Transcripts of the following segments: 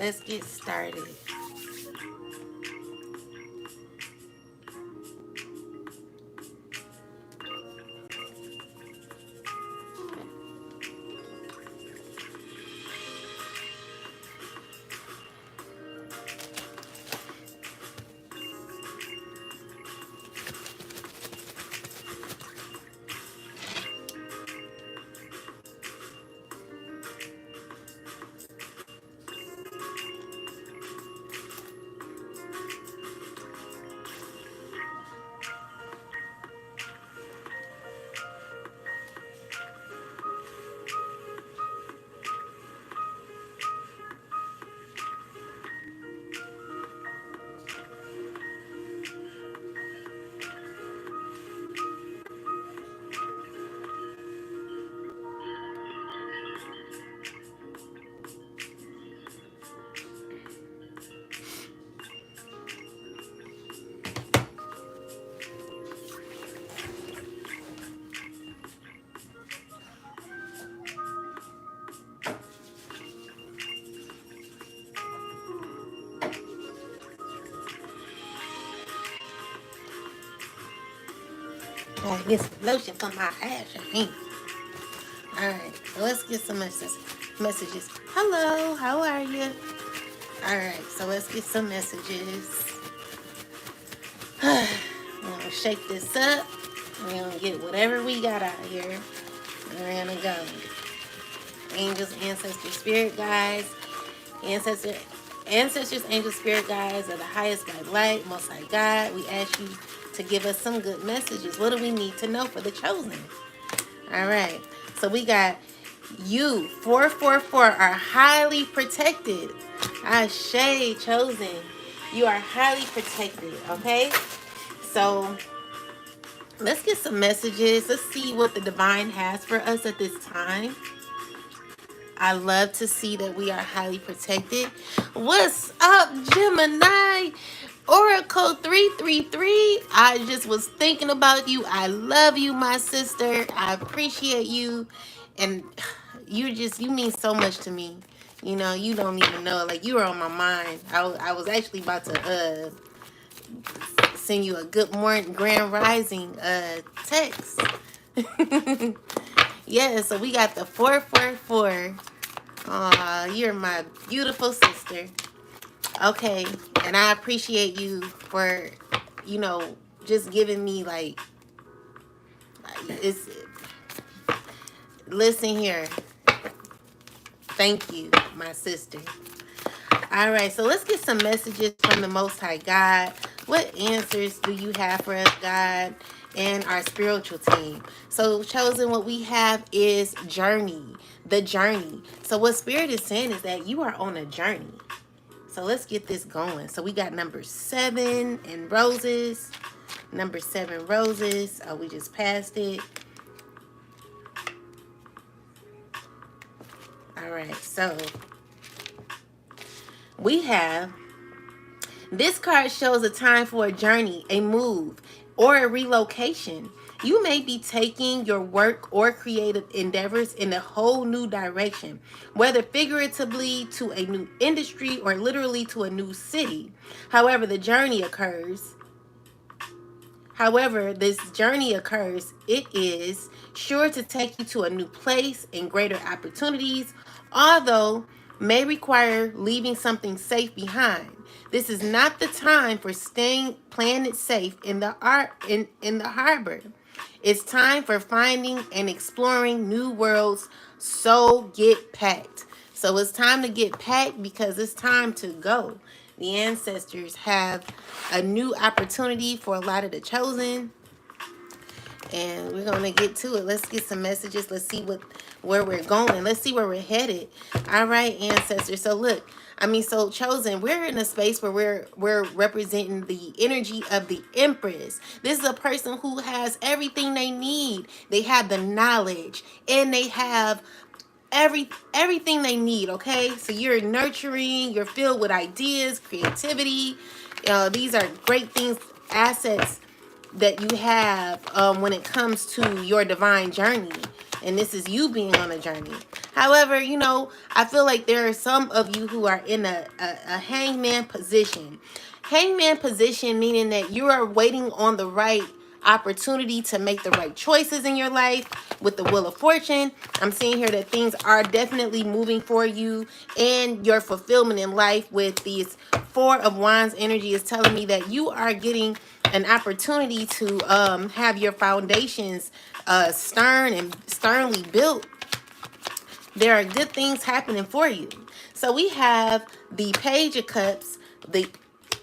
let's get started. I get some lotion for my ass. Alright, so let's get some messages. Hello, how are you? Alright, so let's get some messages. We're gonna shake this up. We're gonna get whatever we got out here. And we're gonna go. Angels, ancestors, spirit guides. Ancestors, angels, spirit guides are the highest by light, most high God. We ask you to give us some good messages. What do we need to know for the chosen? All right. So we got you, 444, are highly protected. Ashe, chosen. You are highly protected, okay? So let's get some messages. Let's see what the divine has for us at this time. I love to see that we are highly protected. What's up, Gemini? Oracle 333. I just was thinking about you. I love you, my sister. I appreciate you. And you mean so much to me. You know, you don't even know. Like, you were on my mind. I was actually about to send you a good morning, grand rising text. Yeah, so we got the 444. Aw, you're my beautiful sister. Okay, and I appreciate you for, you know, just giving me like it's. Listen here. Thank you, my sister. All right, so let's get some messages from the Most High God. What answers do you have for us, God, and our spiritual team? So, chosen, what we have is journey, the journey. So, what Spirit is saying is that you are on a journey. So, let's get this going. So, we got number 7 and roses. Number 7 roses. Oh, we just passed it. All right, so we have, this card shows a time for a journey, a move, or a relocation. You may be taking your work or creative endeavors in a whole new direction, whether figuratively to a new industry or literally to a new city. However, this journey occurs, it is sure to take you to a new place and greater opportunities, although may require leaving something safe behind. This is not the time for playing it safe in the harbor. It's time for finding and exploring new worlds. So get packed. So it's time to get packed because it's time to go. The ancestors have a new opportunity for a lot of the chosen. And we're going to get to it. Let's get some messages. Let's see where we're going. Let's see where we're headed. All right, ancestors. So look, so chosen, we're in a space where we're representing the energy of the Empress. This is a person who has everything they need. They have the knowledge and they have everything they need, okay? So you're nurturing, you're filled with ideas, creativity. These are great things, assets that you have when it comes to your divine journey. And this is you being on a journey. However, you know, I feel like there are some of you who are in a hangman position. Hangman position meaning that you are waiting on the right opportunity to make the right choices in your life with the wheel of fortune. I'm seeing here that things are definitely moving for you and your fulfillment in life with these Four of Wands energy is telling me that you are getting an opportunity to have your foundations sternly built. There are good things happening for you. So we have the Page of Cups, the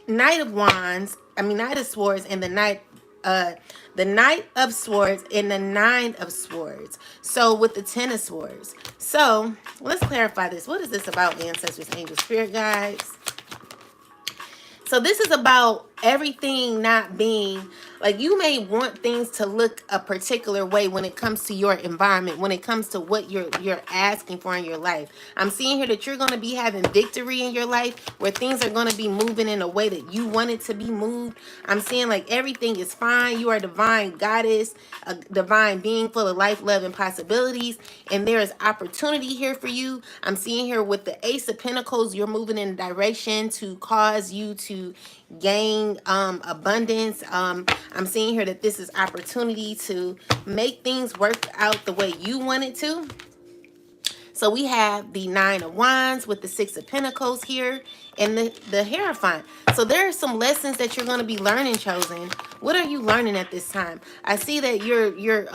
Knight of Wands, Knight of Swords, and the Knight of Swords and the Nine of Swords. So with the Ten of Swords. So let's clarify this. What is this about, ancestors, angels, spirit guides? So this is about everything not being like, you may want things to look a particular way when it comes to your environment, when it comes to what you're asking for in your life. I'm seeing here that you're going to be having victory in your life where things are going to be moving in a way that you want it to be moved. I'm seeing like everything is fine. You are a divine goddess, a divine being full of life, love, and possibilities. And there is opportunity here for you. I'm seeing here with the Ace of Pentacles, you're moving in a direction to cause you to gain abundance. I'm seeing here that this is opportunity to make things work out the way you want it to. So we have the Nine of Wands with the Six of Pentacles here and the Hierophant. So there are some lessons that you're going to be learning, chosen. What are you learning at this time? I see that you're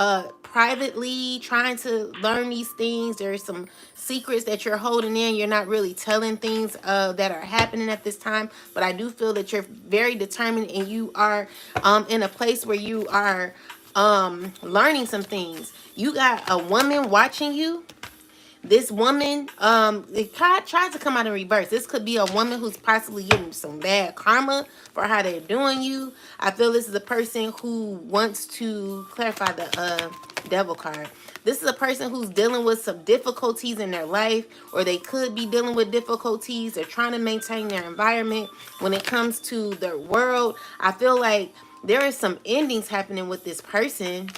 privately trying to learn these things. There are some secrets that you're holding in. You're not really telling things that are happening at this time. But I do feel that you're very determined and you are in a place where you are learning some things. You got a woman watching you. This woman, it tries to come out in reverse. This could be a woman who's possibly getting some bad karma for how they're doing you. I feel this is a person who wants to clarify the devil card. This is a person who's dealing with some difficulties in their life, or they could be dealing with difficulties. They're trying to maintain their environment. When it comes to their world, I feel like there is some endings happening with this person.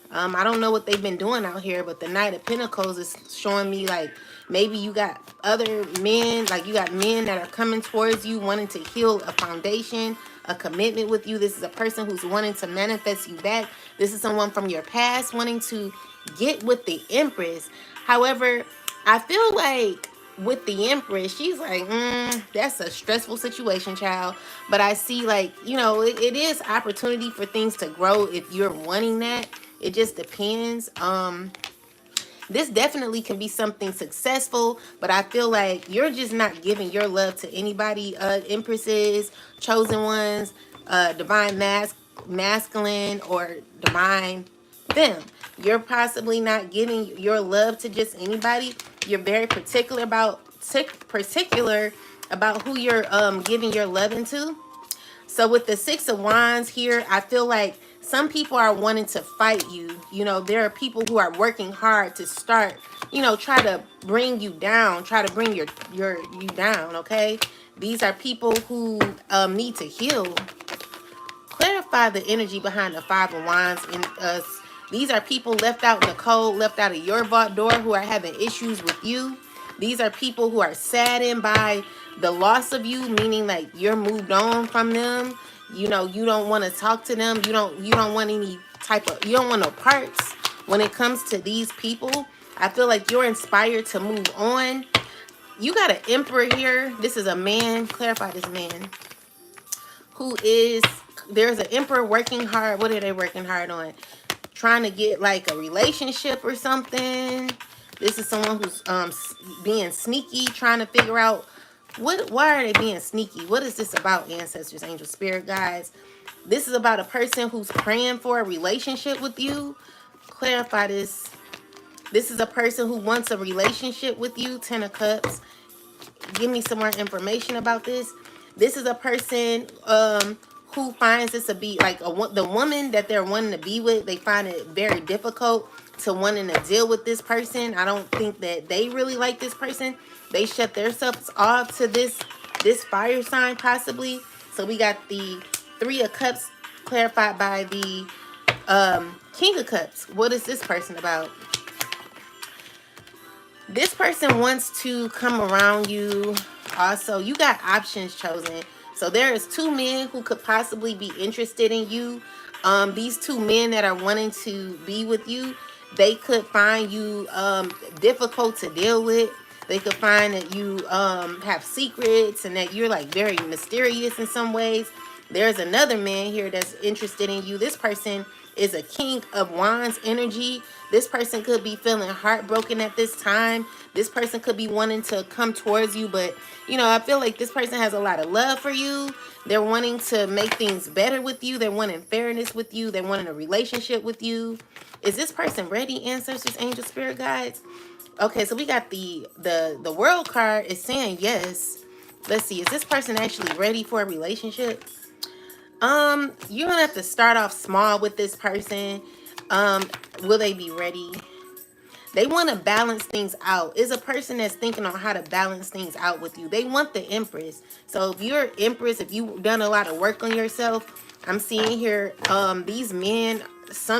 I don't know what they've been doing out here, but the Knight of Pentacles is showing me like maybe you got other men, like you got men that are coming towards you wanting to heal a foundation, a commitment with you. This is a person who's wanting to manifest you back. This is someone from your past wanting to get with the Empress. However, I feel like with the Empress, she's like, that's a stressful situation, child. But I see like, you know, it is opportunity for things to grow if you're wanting that. It just depends. This definitely can be something successful, but I feel like you're just not giving your love to anybody. Empresses, chosen ones, divine masculine, or divine them. You're possibly not giving your love to just anybody. You're very particular about who you're giving your love into. So with the Six of Wands here, I feel like some people are wanting to fight you. You know, there are people who are working hard to start, you know, try to bring you down, try to bring you down, okay? These are people who need to heal. Clarify the energy behind the Five of Wands in us. These are people left out in the cold, left out of your vault door, who are having issues with you. These are people who are saddened by the loss of you, meaning like you're moved on from them. You know, you don't want to talk to them. You don't want any type of, you don't want no parts when it comes to these people. I feel like you're inspired to move on. You got an Emperor here. This is a man. Clarify this man who is, there's an Emperor working hard. What are they working hard on? Trying to get like a relationship or something. This is someone who's being sneaky, trying to figure out why are they being sneaky? What is this about, ancestors, angels, spirit guides? This is about a person who's praying for a relationship with you. Clarify this. This is a person who wants a relationship with you. Ten of Cups. Give me some more information about this. This is a person who finds this to be like the woman that they're wanting to be with. They find it very difficult to wanting to deal with this person. I don't think that they really like this person. They shut themselves off to this fire sign possibly. So we got the Three of Cups clarified by the King of Cups. What is this person about? This person wants to come around you. Also, you got options chosen. So there is two men who could possibly be interested in you. These two men that are wanting to be with you, they could find you difficult to deal with. They could find that you have secrets and that you're like very mysterious in some ways. There's another man here that's interested in you. This person is a King of Wands energy. This person could be feeling heartbroken at this time. This person could be wanting to come towards you, but you know, I feel like this person has a lot of love for you. They're wanting to make things better with you. They're wanting fairness with you. They're wanting a relationship with you. Is this person ready, ancestors, angels, spirit guides? Okay, so we got the world card is saying yes. Let's see, is this person actually ready for a relationship? You're gonna have to start off small with this person. Will they be ready? They want to balance things out. Is a person that's thinking on how to balance things out with you. They want the Empress. So if you're Empress, if you've done a lot of work on yourself, I'm seeing here, these men,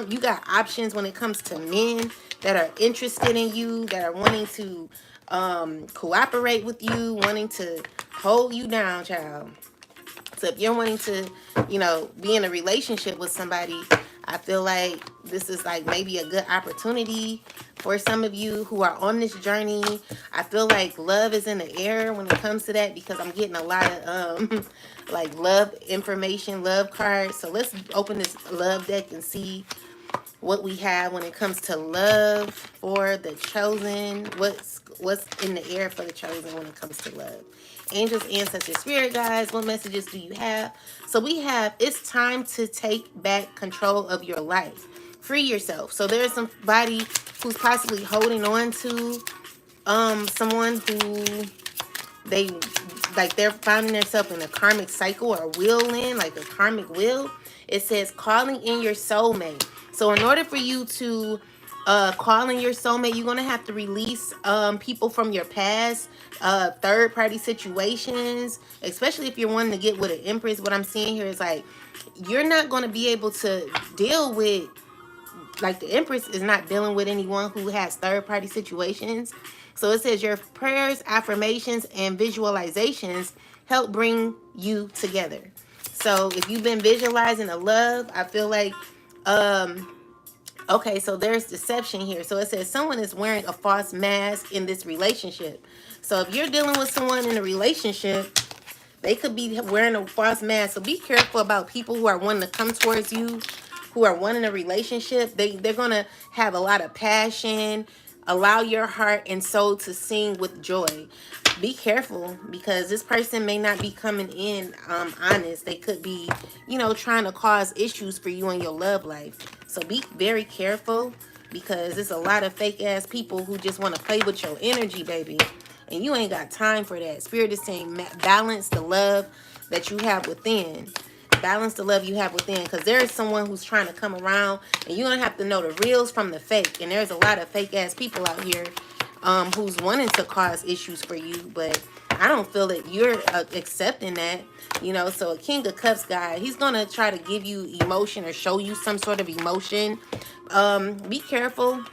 you got options when it comes to men that are interested in you, that are wanting to cooperate with you, wanting to hold you down, child. So if you're wanting to, you know, be in a relationship with somebody, I feel like this is like maybe a good opportunity for some of you who are on this journey. I feel like love is in the air when it comes to that, because I'm getting a lot of like love information, love cards. So let's open this love deck and see what we have when it comes to love for the chosen. What's in the air for the chosen when it comes to love? Angels, ancestors, spirit guides, what messages do you have? So we have, it's time to take back control of your life. Free yourself. So there's somebody who's possibly holding on to someone who they like, they're finding themselves in a karmic cycle or wheel in, like a karmic wheel. It says calling in your soulmate. So in order for you to call in your soulmate, you're going to have to release people from your past, third party situations, especially if you're wanting to get with an Empress. What I'm seeing here is like, you're not going to be able to deal with, like, the Empress is not dealing with anyone who has third party situations. So it says your prayers, affirmations, and visualizations help bring you together. So if you've been visualizing a love, I feel like, okay, so there's deception here. So it says someone is wearing a false mask in this relationship. So if you're dealing with someone in a relationship, they could be wearing a false mask. So be careful about people who are wanting to come towards you, who are wanting a relationship. They're going to have a lot of passion. Allow your heart and soul to sing with joy. Be careful, because this person may not be coming in honest. They could be, you know, trying to cause issues for you in your love life. So be very careful, because there's a lot of fake ass people who just want to play with your energy, baby. And you ain't got time for that. Spirit is saying balance the love that you have within. Balance the love you have within, because there is someone who's trying to come around, and you're going to have to know the reals from the fake. And there's a lot of fake ass people out here who's wanting to cause issues for you, but I don't feel that you're accepting that, you know. So a King of Cups guy, he's going to try to give you emotion or show you some sort of emotion. Be careful.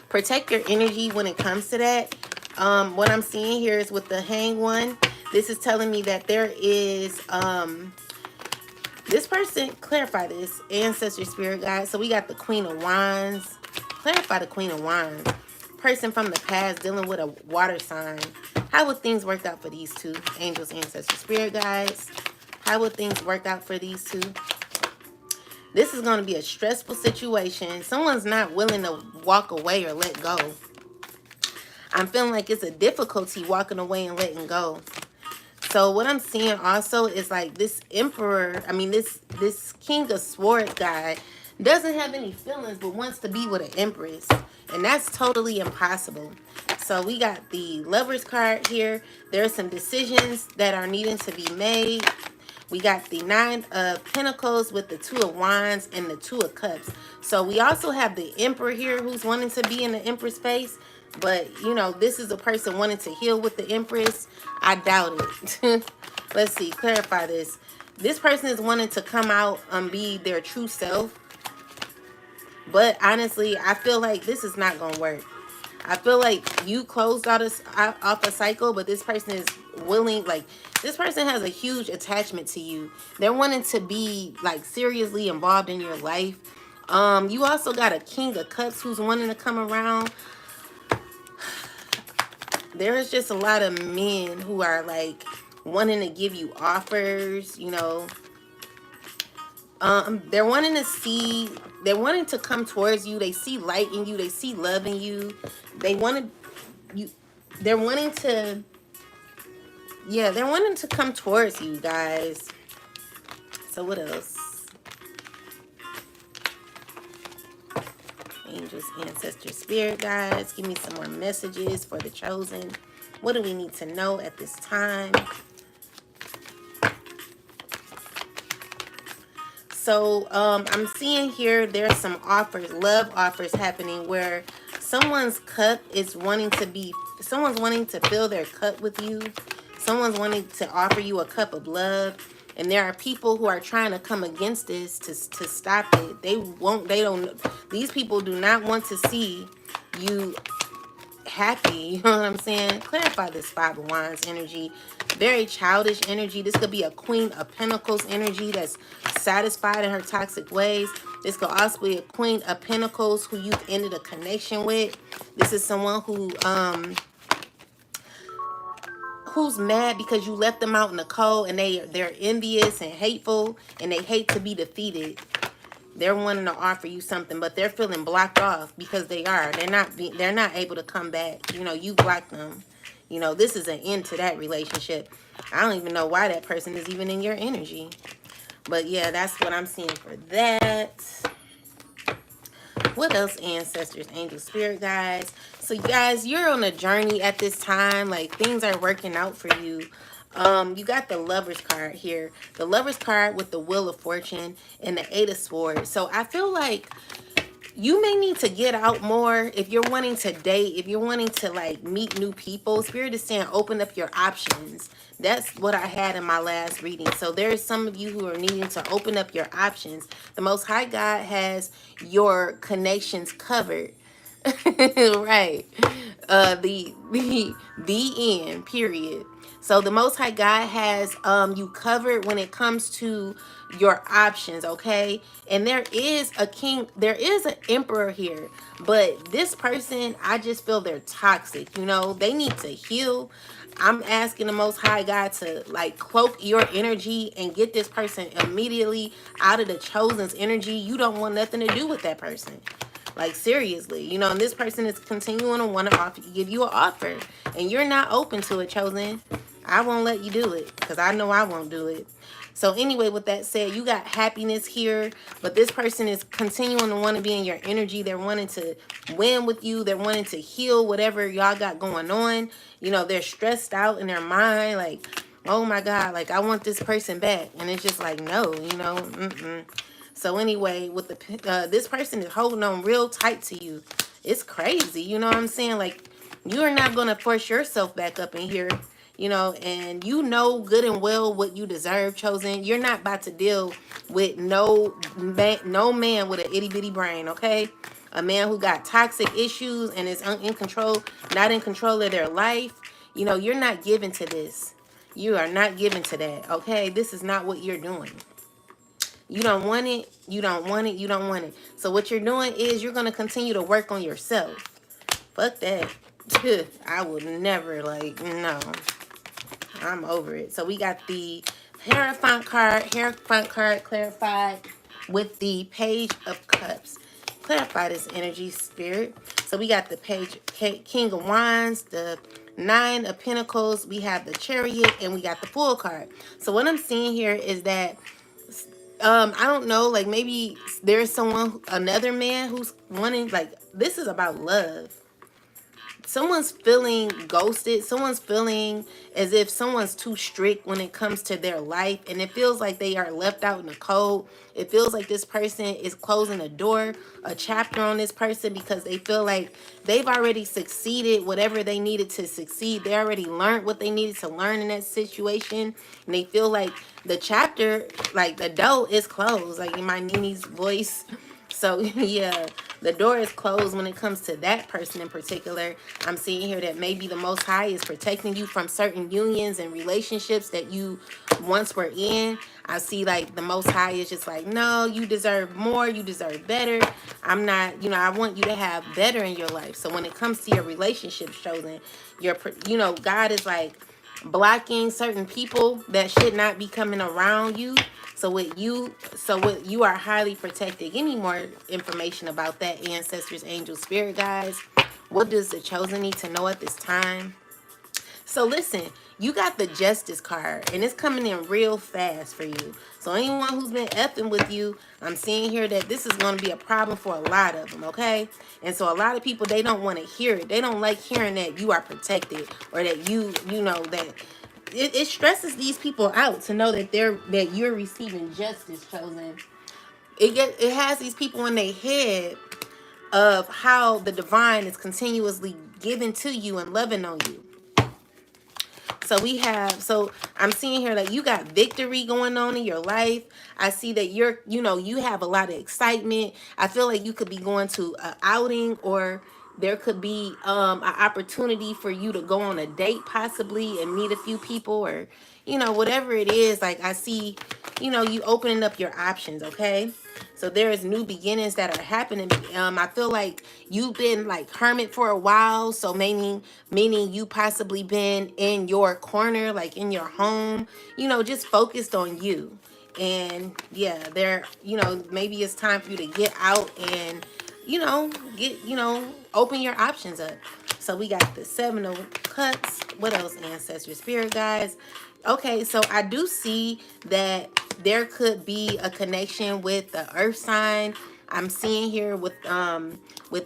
Protect your energy when it comes to that. What I'm seeing here is with the Hang One, this is telling me that there is this person, clarify this, ancestor, spirit guide. So we got the Queen of Wands. Clarify the Queen of Wands. Person from the past dealing with a water sign. How would things work out for these two? Angels, ancestors, spirit guides. How would things work out for these two? This is going to be a stressful situation. Someone's not willing to walk away or let go. I'm feeling like it's a difficulty walking away and letting go. So what I'm seeing also is like this emperor, I mean this King of Swords guy doesn't have any feelings but wants to be with an Empress. And that's totally impossible. So we got the Lovers card here. There are some decisions that are needing to be made. We got the Nine of Pentacles with the Two of Wands and the Two of Cups. So we also have the Emperor here who's wanting to be in the Empress space. But, you know, this is a person wanting to heal with the Empress. I doubt it. Let's see. Clarify this. This person is wanting to come out and be their true self. But honestly, I feel like this is not going to work. I feel like you closed off a cycle, but this person is willing, like, this person has a huge attachment to you. They're wanting to be, like, seriously involved in your life. You also got a King of Cups who's wanting to come around. There's just a lot of men who are, like, wanting to give you offers, you know. They're wanting to see, they're wanting to come towards you. They see light in you. They see love in you. They want to, they're wanting to, yeah, they're wanting to come towards you, guys. So what else? Angels, ancestors, spirit guides, give me some more messages for the chosen. What do we need to know at this time? So I'm seeing here there's some offers, love offers happening where someone's cup is wanting to be, someone's wanting to fill their cup with you. Someone's wanting to offer you a cup of love. And there are people who are trying to come against this to stop it. They don't, these people do not want to see you happy. You know what I'm saying? Clarify this Five of Wands energy. Very childish energy. This could be a Queen of Pentacles energy that's satisfied in her toxic ways. This could also be a Queen of Pentacles who you've ended a connection with. This is someone who's mad because you left them out in the cold, and they're envious and hateful, and they hate to be defeated. They're wanting to offer you something, but they're feeling blocked off because they're not able to come back. You know, you blocked them. You know, this is an end to that relationship. I don't even know why that person is even in your energy. But yeah, that's what I'm seeing for that. What else, ancestors, angels, spirit guides? So you guys, you're on a journey at this time. Like, things are working out for you. You got the Lover's card here. The Lover's card with the Wheel of Fortune and the Eight of Swords. So I feel like you may need to get out more if you're wanting to date, if you're wanting to, like, meet new people. Spirit is saying open up your options. That's what I had in my last reading. So there's some of you who are needing to open up your options. The Most High God has your connections covered. Right. The end, period. So the Most High God has you covered when it comes to your options, okay? And there is a king, there is an emperor here, but this person, I just feel they're toxic. You know, they need to heal. I'm asking the Most High God to, like, cloak your energy and get this person immediately out of the chosen's energy. You don't want nothing to do with that person. Like, seriously, you know, and this person is continuing to want to give you an offer, and you're not open to it, chosen. I won't let you do it because I know I won't do it. So anyway, with that said, you got happiness here, but this person is continuing to want to be in your energy. They're wanting to win with you. They're wanting to heal whatever y'all got going on. You know, they're stressed out in their mind, like, oh my God, like, I want this person back. And it's just like, no, you know, So anyway, with the this person is holding on real tight to you. It's crazy, you know what I'm saying? Like, you are not going to force yourself back up in here, you know, and you know good and well what you deserve, chosen. You're not about to deal with no man with an itty bitty brain, okay? A man who got toxic issues and is in control, not in control of their life. You know, you're not given to this. You are not given to that, okay? This is not what you're doing. You don't want it. You don't want it. You don't want it. So what you're doing is you're going to continue to work on yourself. Fuck that. I would never, like, no. I'm over it. So we got the Hierophant card clarified with the Page of Cups. Clarify this energy, spirit. So we got the King of Wands, the Nine of Pentacles, we have the Chariot, and we got the Fool card. So what I'm seeing here is that I don't know, like, maybe there's someone, another man who's wanting, like, this is about love. Someone's feeling ghosted. Someone's feeling as if someone's too strict when it comes to their life. And it feels like they are left out in the cold. It feels like this person is closing a door, a chapter on this person, because they feel like they've already succeeded whatever they needed to succeed. They already learned what they needed to learn in that situation. And they feel like the chapter, like the door is closed. Like in my Nini's voice, So yeah, the door is closed when it comes to that person in particular. I'm seeing here that maybe the Most High is protecting you from certain unions and relationships that you once were in. I see like the Most High is just like, no, you deserve more, you deserve better. I'm not, I want you to have better in your life. So when it comes to your relationships, chosen, God is like blocking certain people that should not be coming around you. So you are highly protected. Give me more information about that, ancestors, angels, spirit guides. What does the chosen need to know at this time? So listen, you got the justice card and it's coming in real fast for you. So anyone who's been effing with you, I'm seeing here that this is going to be a problem for a lot of them, okay? And so a lot of people, they don't want to hear it. They don't like hearing that you are protected, or that that it stresses these people out to know that you're receiving justice, chosen. It has these people in their head of how the divine is continuously giving to you and loving on you. So I'm seeing here that you got victory going on in your life. I see that you have a lot of excitement. I feel like you could be going to an outing, or there could be an opportunity for you to go on a date possibly and meet a few people, or whatever it is. Like I see, you opening up your options, okay? So there is new beginnings that are happening. I feel like you've been like hermit for a while. So meaning you possibly been in your corner, like in your home, just focused on you. And yeah, maybe it's time for you to get out and, open your options up. So we got the 7 of Cups. What else, ancestors, spirit guides? Okay, so I do see that there could be a connection with the earth sign. I'm seeing here with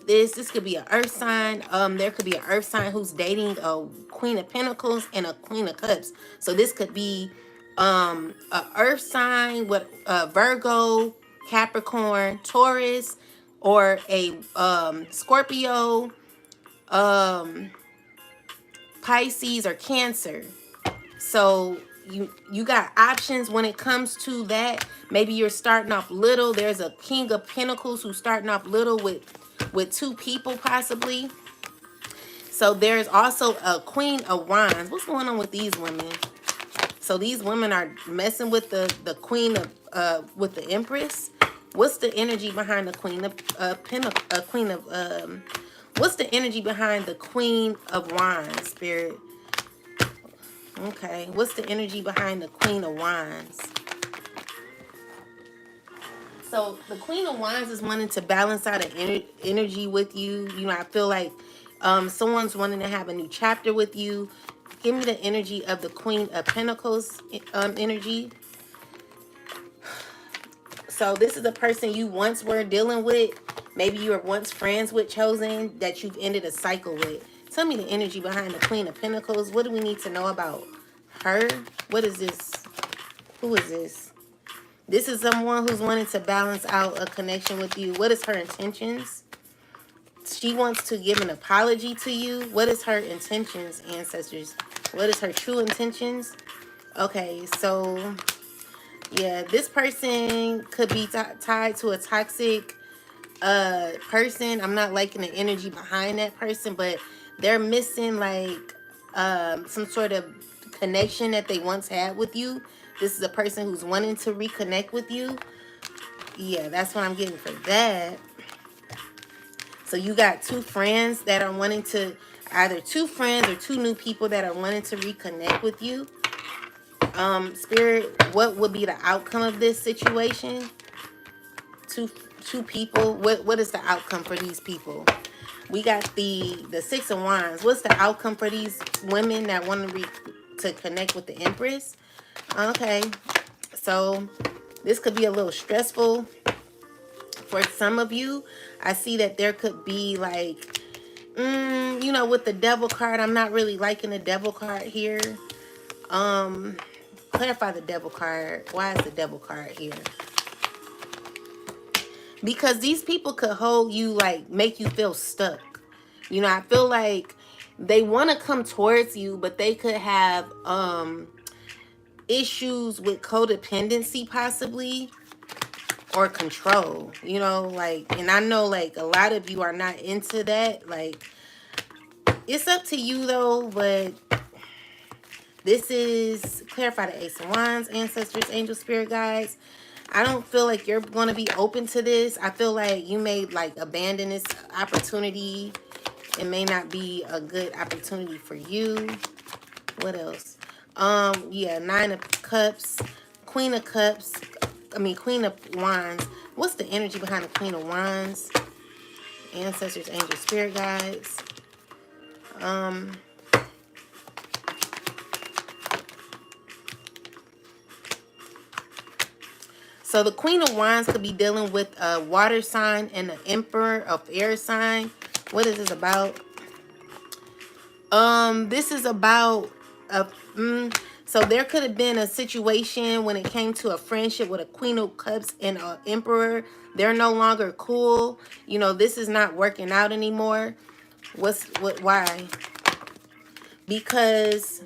this could be an earth sign. There could be an earth sign who's dating a Queen of Pentacles and a Queen of Cups. So this could be a earth sign with Virgo, Capricorn, Taurus, or a Scorpio, Pisces, or Cancer. So you got options when it comes to that. Maybe you're starting off little. There's a King of Pentacles who's starting off little with 2 people possibly. So there's also a Queen of Wands. What's going on with these women? So these women are messing with the Queen of with the Empress. What's the energy behind the Queen of what's the energy behind the Queen of Wands, spirit? Okay, what's the energy behind the Queen of Wands? So the Queen of Wands is wanting to balance out an energy with you. I feel like someone's wanting to have a new chapter with you. Give me the energy of the Queen of Pentacles energy. So this is the person you once were dealing with. Maybe you were once friends with, chosen, that you've ended a cycle with. Tell me the energy behind the Queen of Pentacles. What do we need to know about her? What is this? Who is this? This is someone who's wanting to balance out a connection with you. What is her intentions? She wants to give an apology to you. What is her intentions, ancestors? What is her true intentions? Okay, so yeah, this person could be tied to a toxic person. I'm not liking the energy behind that person, but they're missing like some sort of connection that they once had with you. This is a person who's wanting to reconnect with you. Yeah, that's what I'm getting for that. So you got 2 friends that are wanting to, either 2 friends or 2 new people that are wanting to reconnect with you. Spirit, what would be the outcome of this situation? Two people. What is the outcome for these people? We got the 6 of Wands. What's the outcome for these women that want to connect with the Empress? Okay, so this could be a little stressful for some of you. I see that there could be like, with the Devil card, I'm not really liking the Devil card here. Clarify the Devil card. Why is the Devil card here? Because these people could hold you, like, make you feel stuck. I feel like they want to come towards you, but they could have issues with codependency possibly. or control, you know, like, and I know like a lot of you are not into that. Like, it's up to you though, but this is clarify the Ace of Wands, ancestors, angel, spirit guides. I don't feel like you're going to be open to this. I feel like you may like abandon this opportunity. It may not be a good opportunity for you. What else? Yeah, Nine of Cups, Queen of Cups. I mean, Queen of Wands. What's the energy behind the Queen of Wands? Ancestors, angels, spirit guides. So the Queen of Wands could be dealing with a water sign and an Emperor of air sign. What is this about? This is about a so there could have been a situation when it came to a friendship with a Queen of Cups and an Emperor. They're no longer cool. You know, this is not working out anymore. Why? Because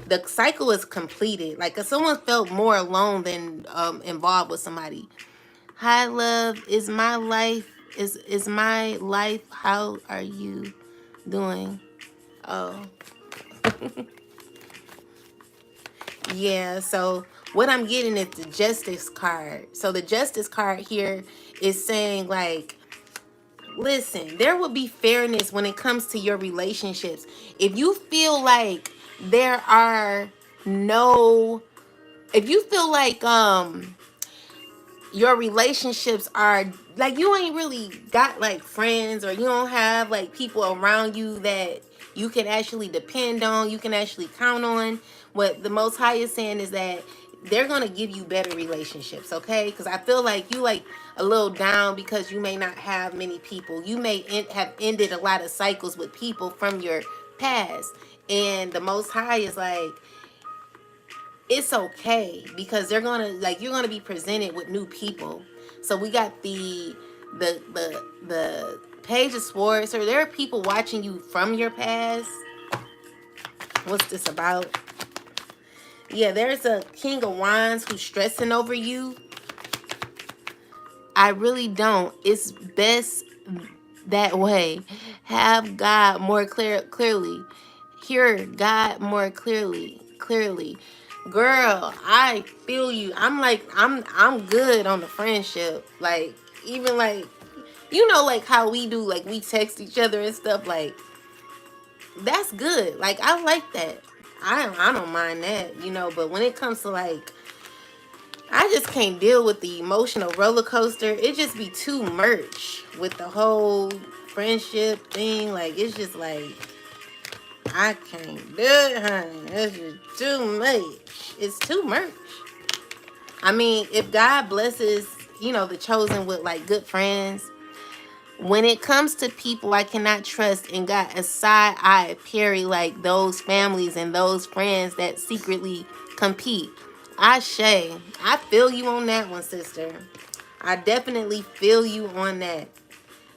the cycle is completed. Like if someone felt more alone than involved with somebody. Hi, love. Is my life is my life? How are you doing? Oh. Yeah, so what I'm getting is the Justice card. So the Justice card here is saying like, listen, there will be fairness when it comes to your relationships. If you feel like there are no, if you feel like your relationships are like you ain't really got like friends, or you don't have like people around you that you can actually depend on, you can actually count on, what the Most High is saying is that they're going to give you better relationships, okay? Because I feel like you like a little down because you may not have many people. You may have ended a lot of cycles with people from your past, and the Most High is like, it's okay, because they're gonna like, you're gonna be presented with new people. So we got the Page of Swords. So there are people watching you from your past. What's this about? Yeah, there's a King of Wands who's stressing over you. I really don't. It's best that way. Have God more clearly. Hear God more clearly. Girl, I feel you. I'm like, I'm good on the friendship. Like, even like, you know, like how we do, like we text each other and stuff, like that's good. Like I like that. I don't mind that, you know, but when it comes to like, I just can't deal with the emotional roller coaster. It just be too much with the whole friendship thing. Like, it's just like, I can't do it, honey. It's just too much. It's too much. I mean, if God blesses, you know, the chosen with like good friends, when it comes to people I cannot trust and got a side eye Perry, like those families and those friends that secretly compete. I feel you on that one, sister. I definitely feel you on that.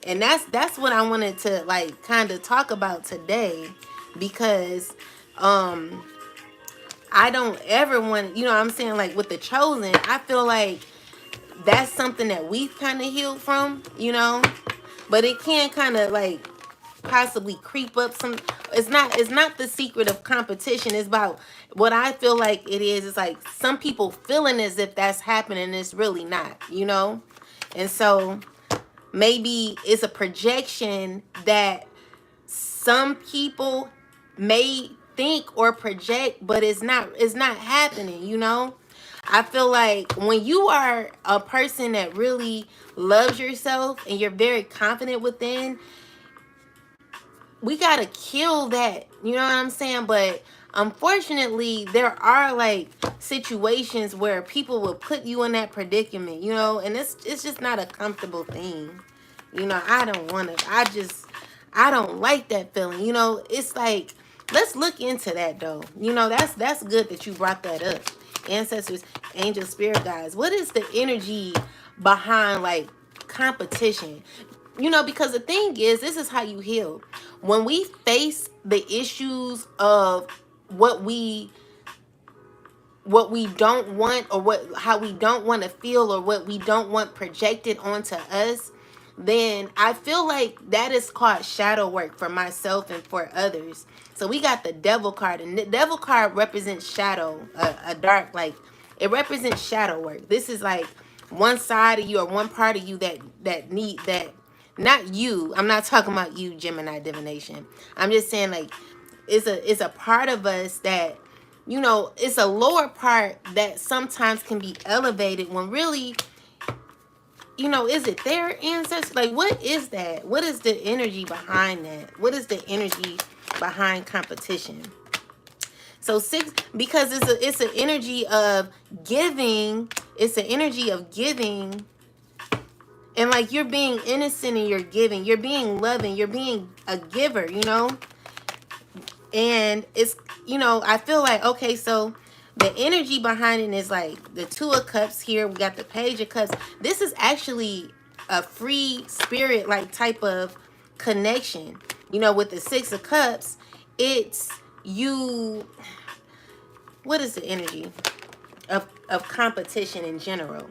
And that's what I wanted to like kind of talk about today, because I don't ever want, you know what I'm saying, like with the chosen, I feel like that's something that we've kind of healed from, you know, but it can kind of like possibly creep up some. It's not the secret of competition. It's about what I feel like it is. It's like some people feeling as if that's happening and it's really not, you know. And so maybe it's a projection that some people may think or project, but it's not happening, you know. I feel like when you are a person that really loves yourself and you're very confident within, we gotta kill that, you know what I'm saying? But unfortunately, there are like situations where people will put you in that predicament, you know, and it's just not a comfortable thing. You know, I don't want to. I don't like that feeling. You know, it's like, let's look into that though. You know, that's good that you brought that up. Ancestors, angels, spirit guides. What is the energy behind like competition? You know, because the thing is, this is how you heal. When we face the issues of what we what we don't want, or how we don't want to feel, or what we don't want projected onto us, then I feel like that is called shadow work for myself and for others. So we got the devil card, and the devil card represents shadow, a dark, like, it represents shadow work. This is like one side of you, or one part of you that need that. Not you. I'm not talking about you, Gemini divination. I'm just saying, like, it's a part of us that, you know, it's a lower part that sometimes can be elevated when really, you know, is it their ancestors? Like, what is that? What is the energy behind that? What is the energy behind competition? So 6, because it's an energy of giving. It's an energy of giving. And like, you're being innocent in your giving. You're being loving. You're being a giver, you know? And it's, you know, I feel like, okay, so the energy behind it is like the 2 of Cups here. We got the Page of Cups. This is actually a free spirit, like, type of connection. You know, with the 6 of Cups, it's you. What is the energy of competition in general?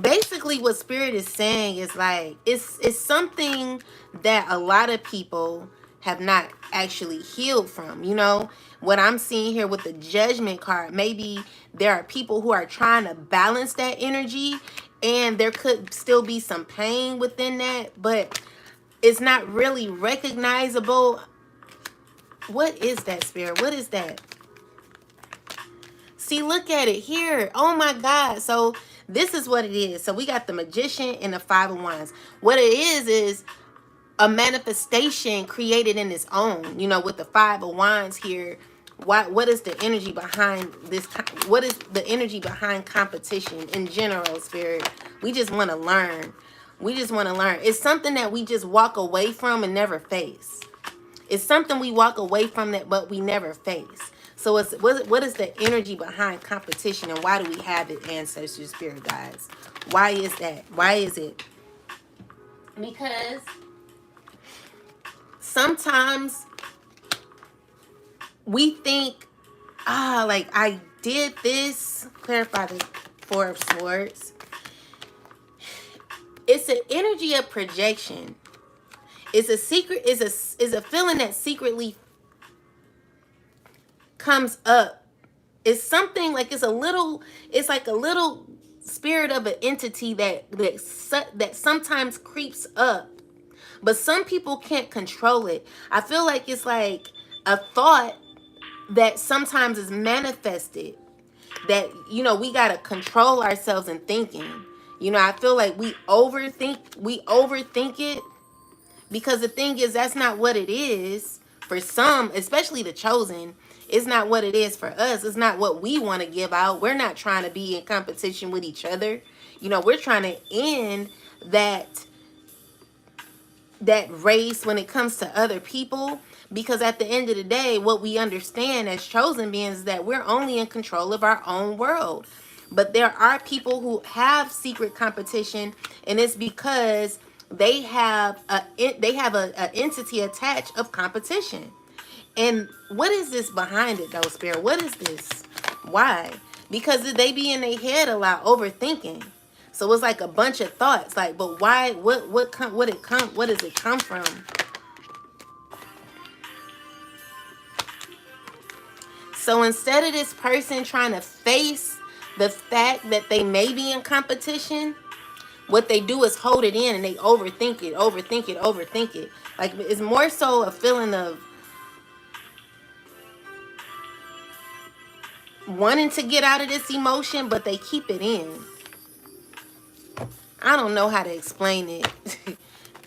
Basically, what Spirit is saying is like, it's something that a lot of people have not actually healed from. You know, what I'm seeing here with the Judgment card, maybe there are people who are trying to balance that energy, and there could still be some pain within that, but it's not really recognizable. What is that, Spirit? What is that? See, look at it here. Oh my God. So this is what it is. So we got the Magician and the 5 of Wands. What it is a manifestation created in its own. You know, with the 5 of Wands here, what is the energy behind this? What is the energy behind competition in general, Spirit? We just want to learn. We just want to learn. It's something that we just walk away from and never face. It's something we walk away from that, but we never face. So it's what is the energy behind competition, and why do we have it, ancestors, spirit guides? Why is that? Why is it? Because sometimes we think, like, I did this. Clarify the 4 of Swords. It's an energy of projection. It's a secret, is a feeling that secretly comes up. It's something like, it's like a little spirit of an entity that sometimes creeps up, but some people can't control it. I feel like it's like a thought that sometimes is manifested, that, you know, we got to control ourselves in thinking. You know, I feel like we overthink it. Because the thing is, that's not what it is for some, especially the chosen. It's not what it is for us. It's not what we want to give out. We're not trying to be in competition with each other. You know, we're trying to end that race when it comes to other people. Because at the end of the day, what we understand as chosen beings is that we're only in control of our own world. But there are people who have secret competition, and it's because they have a entity attached of competition. And what is this behind it, though, Spirit? What is this? Why? Because they be in their head a lot, overthinking. So it's like a bunch of thoughts, like, but why? What does it come from? So instead of this person trying to face the fact that they may be in competition, what they do is hold it in, and they overthink it. Like, it's more so a feeling of wanting to get out of this emotion, but they keep it in. I don't know how to explain it.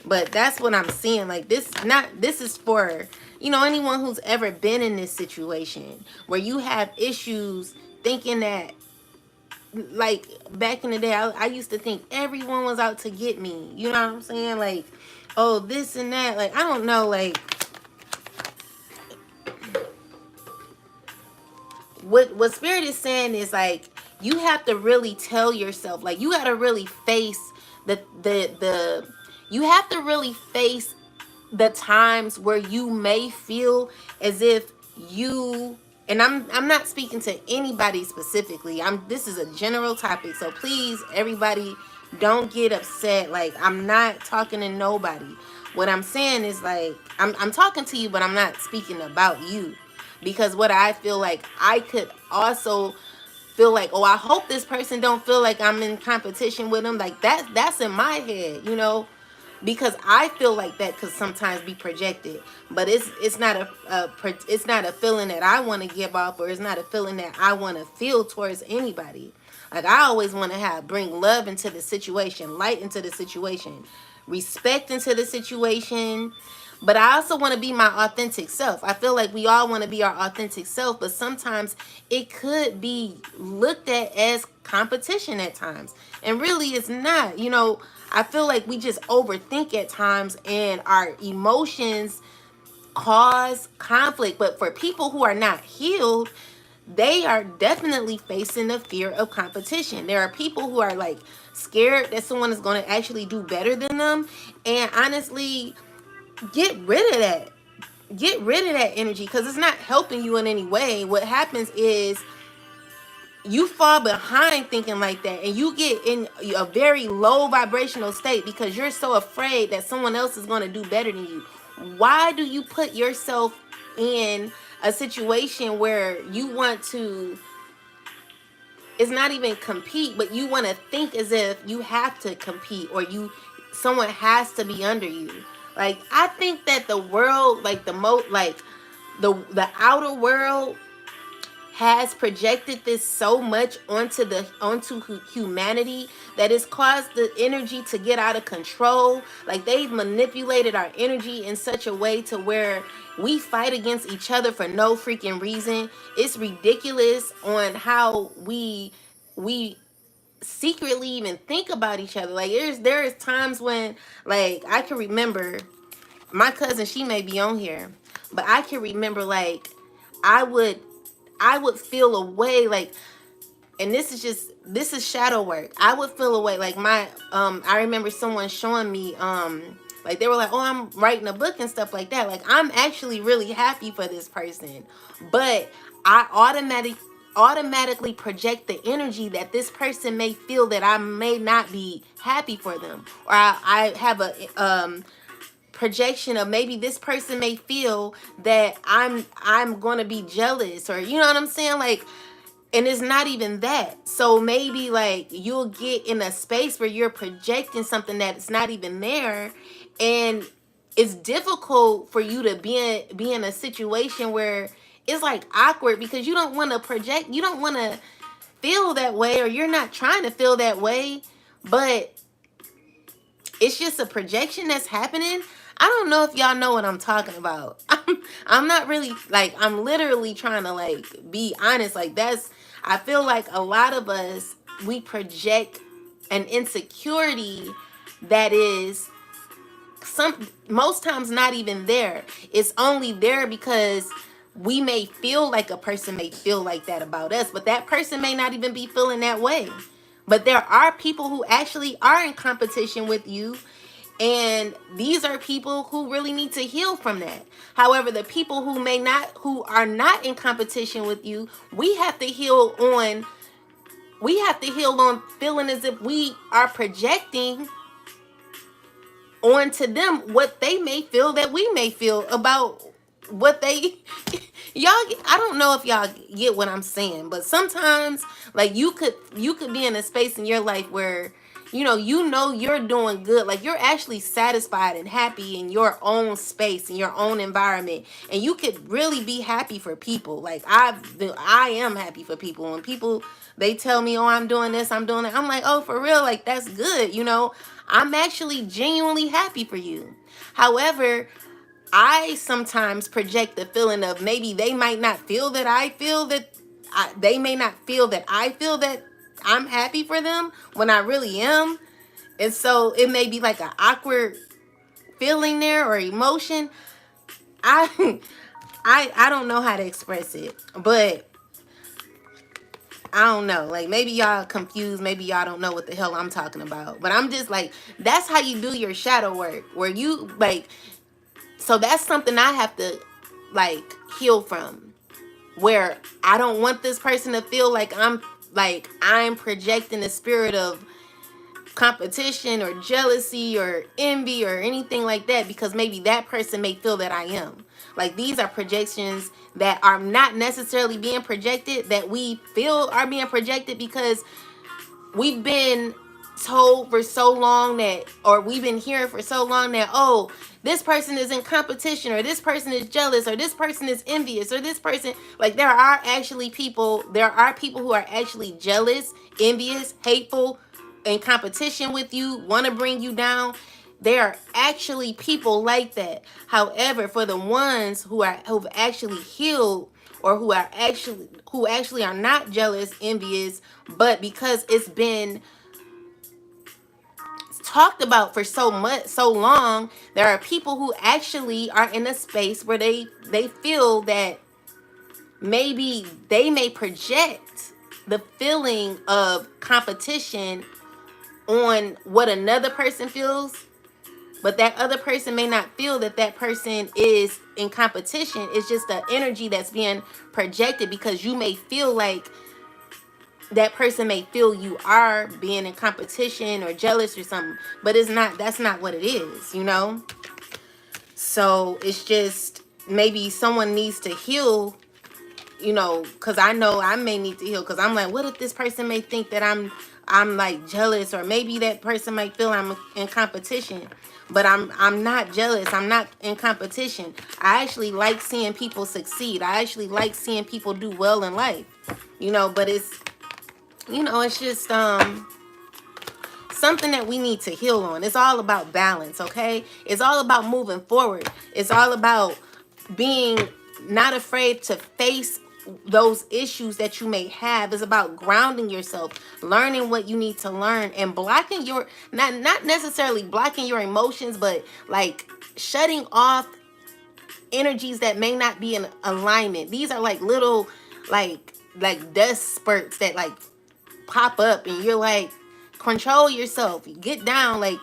But that's what I'm seeing. Like, this is for, you know, anyone who's ever been in this situation where you have issues thinking that, like, back in the day, I used to think everyone was out to get me. You know what I'm saying? Like, oh, this and that. Like, I don't know, like, what Spirit is saying is, like, you have to really tell yourself, like, you got to really face you have to really face the times where you may feel as if you, and I'm not speaking to anybody specifically. This is a general topic, so please everybody don't get upset. Like, I'm not talking to nobody. What I'm saying is, like, I'm talking to you, but I'm not speaking about you, because what I feel like, I could also feel like, oh, I hope this person don't feel like I'm in competition with them. Like, that's in my head, you know, because I feel like that could sometimes be projected. But it's not it's not a feeling that I want to give off, or it's not a feeling that I want to feel towards anybody. Like, I always want to bring love into the situation, light into the situation, respect into the situation. But I also want to be my authentic self. I feel like we all want to be our authentic self, but sometimes it could be looked at as competition at times. And really it's not. You know, I feel like we just overthink at times, and our emotions cause conflict. But for people who are not healed, they are definitely facing the fear of competition. There are people who are like scared that someone is going to actually do better than them. And honestly, get rid of that. Get rid of that energy, because it's not helping you in any way. What happens is you fall behind thinking like that, and you get in a very low vibrational state because you're so afraid that someone else is going to do better than you. Why do you put yourself in a situation where you want to, it's not even compete, but you want to think as if you have to compete, or someone has to be under you? Like, I think that the world, like the outer world has projected this so much onto humanity that it's caused the energy to get out of control. Like, they've manipulated our energy in such a way to where we fight against each other for no freaking reason. It's ridiculous on how we secretly even think about each other. Like, there is times when, like, I can remember my cousin, she may be on here, but I can remember, like, I would feel a way, like, and this is shadow work. I would feel a way, like, I remember someone showing me, like, they were like, oh, I'm writing a book and stuff like that. Like, I'm actually really happy for this person, but I automatically project the energy that this person may feel that I may not be happy for them, or I have a projection of maybe this person may feel that I'm going to be jealous, or you know what I'm saying, like, and it's not even that. So maybe, like, you'll get in a space where you're projecting something that's not even there, and it's difficult for you to be in a situation where it's like awkward, because you don't want to project, you don't want to feel that way, or you're not trying to feel that way, but it's just a projection that's happening. I don't know if y'all know what I'm talking about. I'm not really, like, I'm literally trying to, like, be honest. Like, I feel like a lot of us, we project an insecurity that is most times not even there. It's only there because we may feel like a person may feel like that about us, but that person may not even be feeling that way. But there are people who actually are in competition with you, and these are people who really need to heal from that. However, the people who are not in competition with you, we have to heal on feeling as if we are projecting onto them what they may feel that we may feel about what they y'all, I don't know if y'all get what I'm saying, but sometimes, like, you could be in a space in your life where you know you're doing good, like, you're actually satisfied and happy in your own space, in your own environment, and you could really be happy for people. Like, I am happy for people. When people, they tell me, oh, I'm doing this, I'm doing that, I'm like, oh, for real, like, that's good, you know. I'm actually genuinely happy for you. However, I sometimes project the feeling of maybe they might not feel that I feel that they may not feel that I feel that I'm happy for them when I really am. And so it may be like an awkward feeling there, or emotion. I I don't know how to express it, but I don't know. Like, maybe y'all confused. Maybe y'all don't know what the hell I'm talking about. But I'm just like, that's how you do your shadow work. Where you, like, So that's something I have to like heal from, where I don't want this person to feel like I'm projecting the spirit of competition or jealousy or envy or anything like that, because maybe that person may feel that I am. Like, these are projections that are not necessarily being projected, that we feel are being projected because we've been told for so long that, or we've been hearing for so long that, oh, this person is in competition, or this person is jealous, or this person is envious, or this person, like, there are people who are actually jealous, envious, hateful, in competition with you, want to bring you down. There are actually people like that. However, for the ones who've actually healed, or who actually are not jealous, envious, but because it's been talked about for so long, there are people who actually are in a space where they feel that maybe they may project the feeling of competition on what another person feels, but that other person may not feel that that person is in competition. It's just the energy that's being projected, because you may feel like that person may feel you are being in competition or jealous or something, but it's not. That's not what it is, you know. So it's just, maybe someone needs to heal, you know, because I know I may need to heal, because I'm like, what if this person may think that I'm like jealous, or maybe that person might feel I'm in competition, but I'm not jealous, I'm not in competition. I actually like seeing people succeed. I actually like seeing people do well in life, you know. But it's, you know, it's just something that we need to heal on. It's all about balance, okay? It's all about moving forward. It's all about being not afraid to face those issues that you may have. It's about grounding yourself, learning what you need to learn, and blocking your, not necessarily blocking your emotions, but like shutting off energies that may not be in alignment. These are like little like dust spurts that like pop up, and you're like, control yourself, get down, like,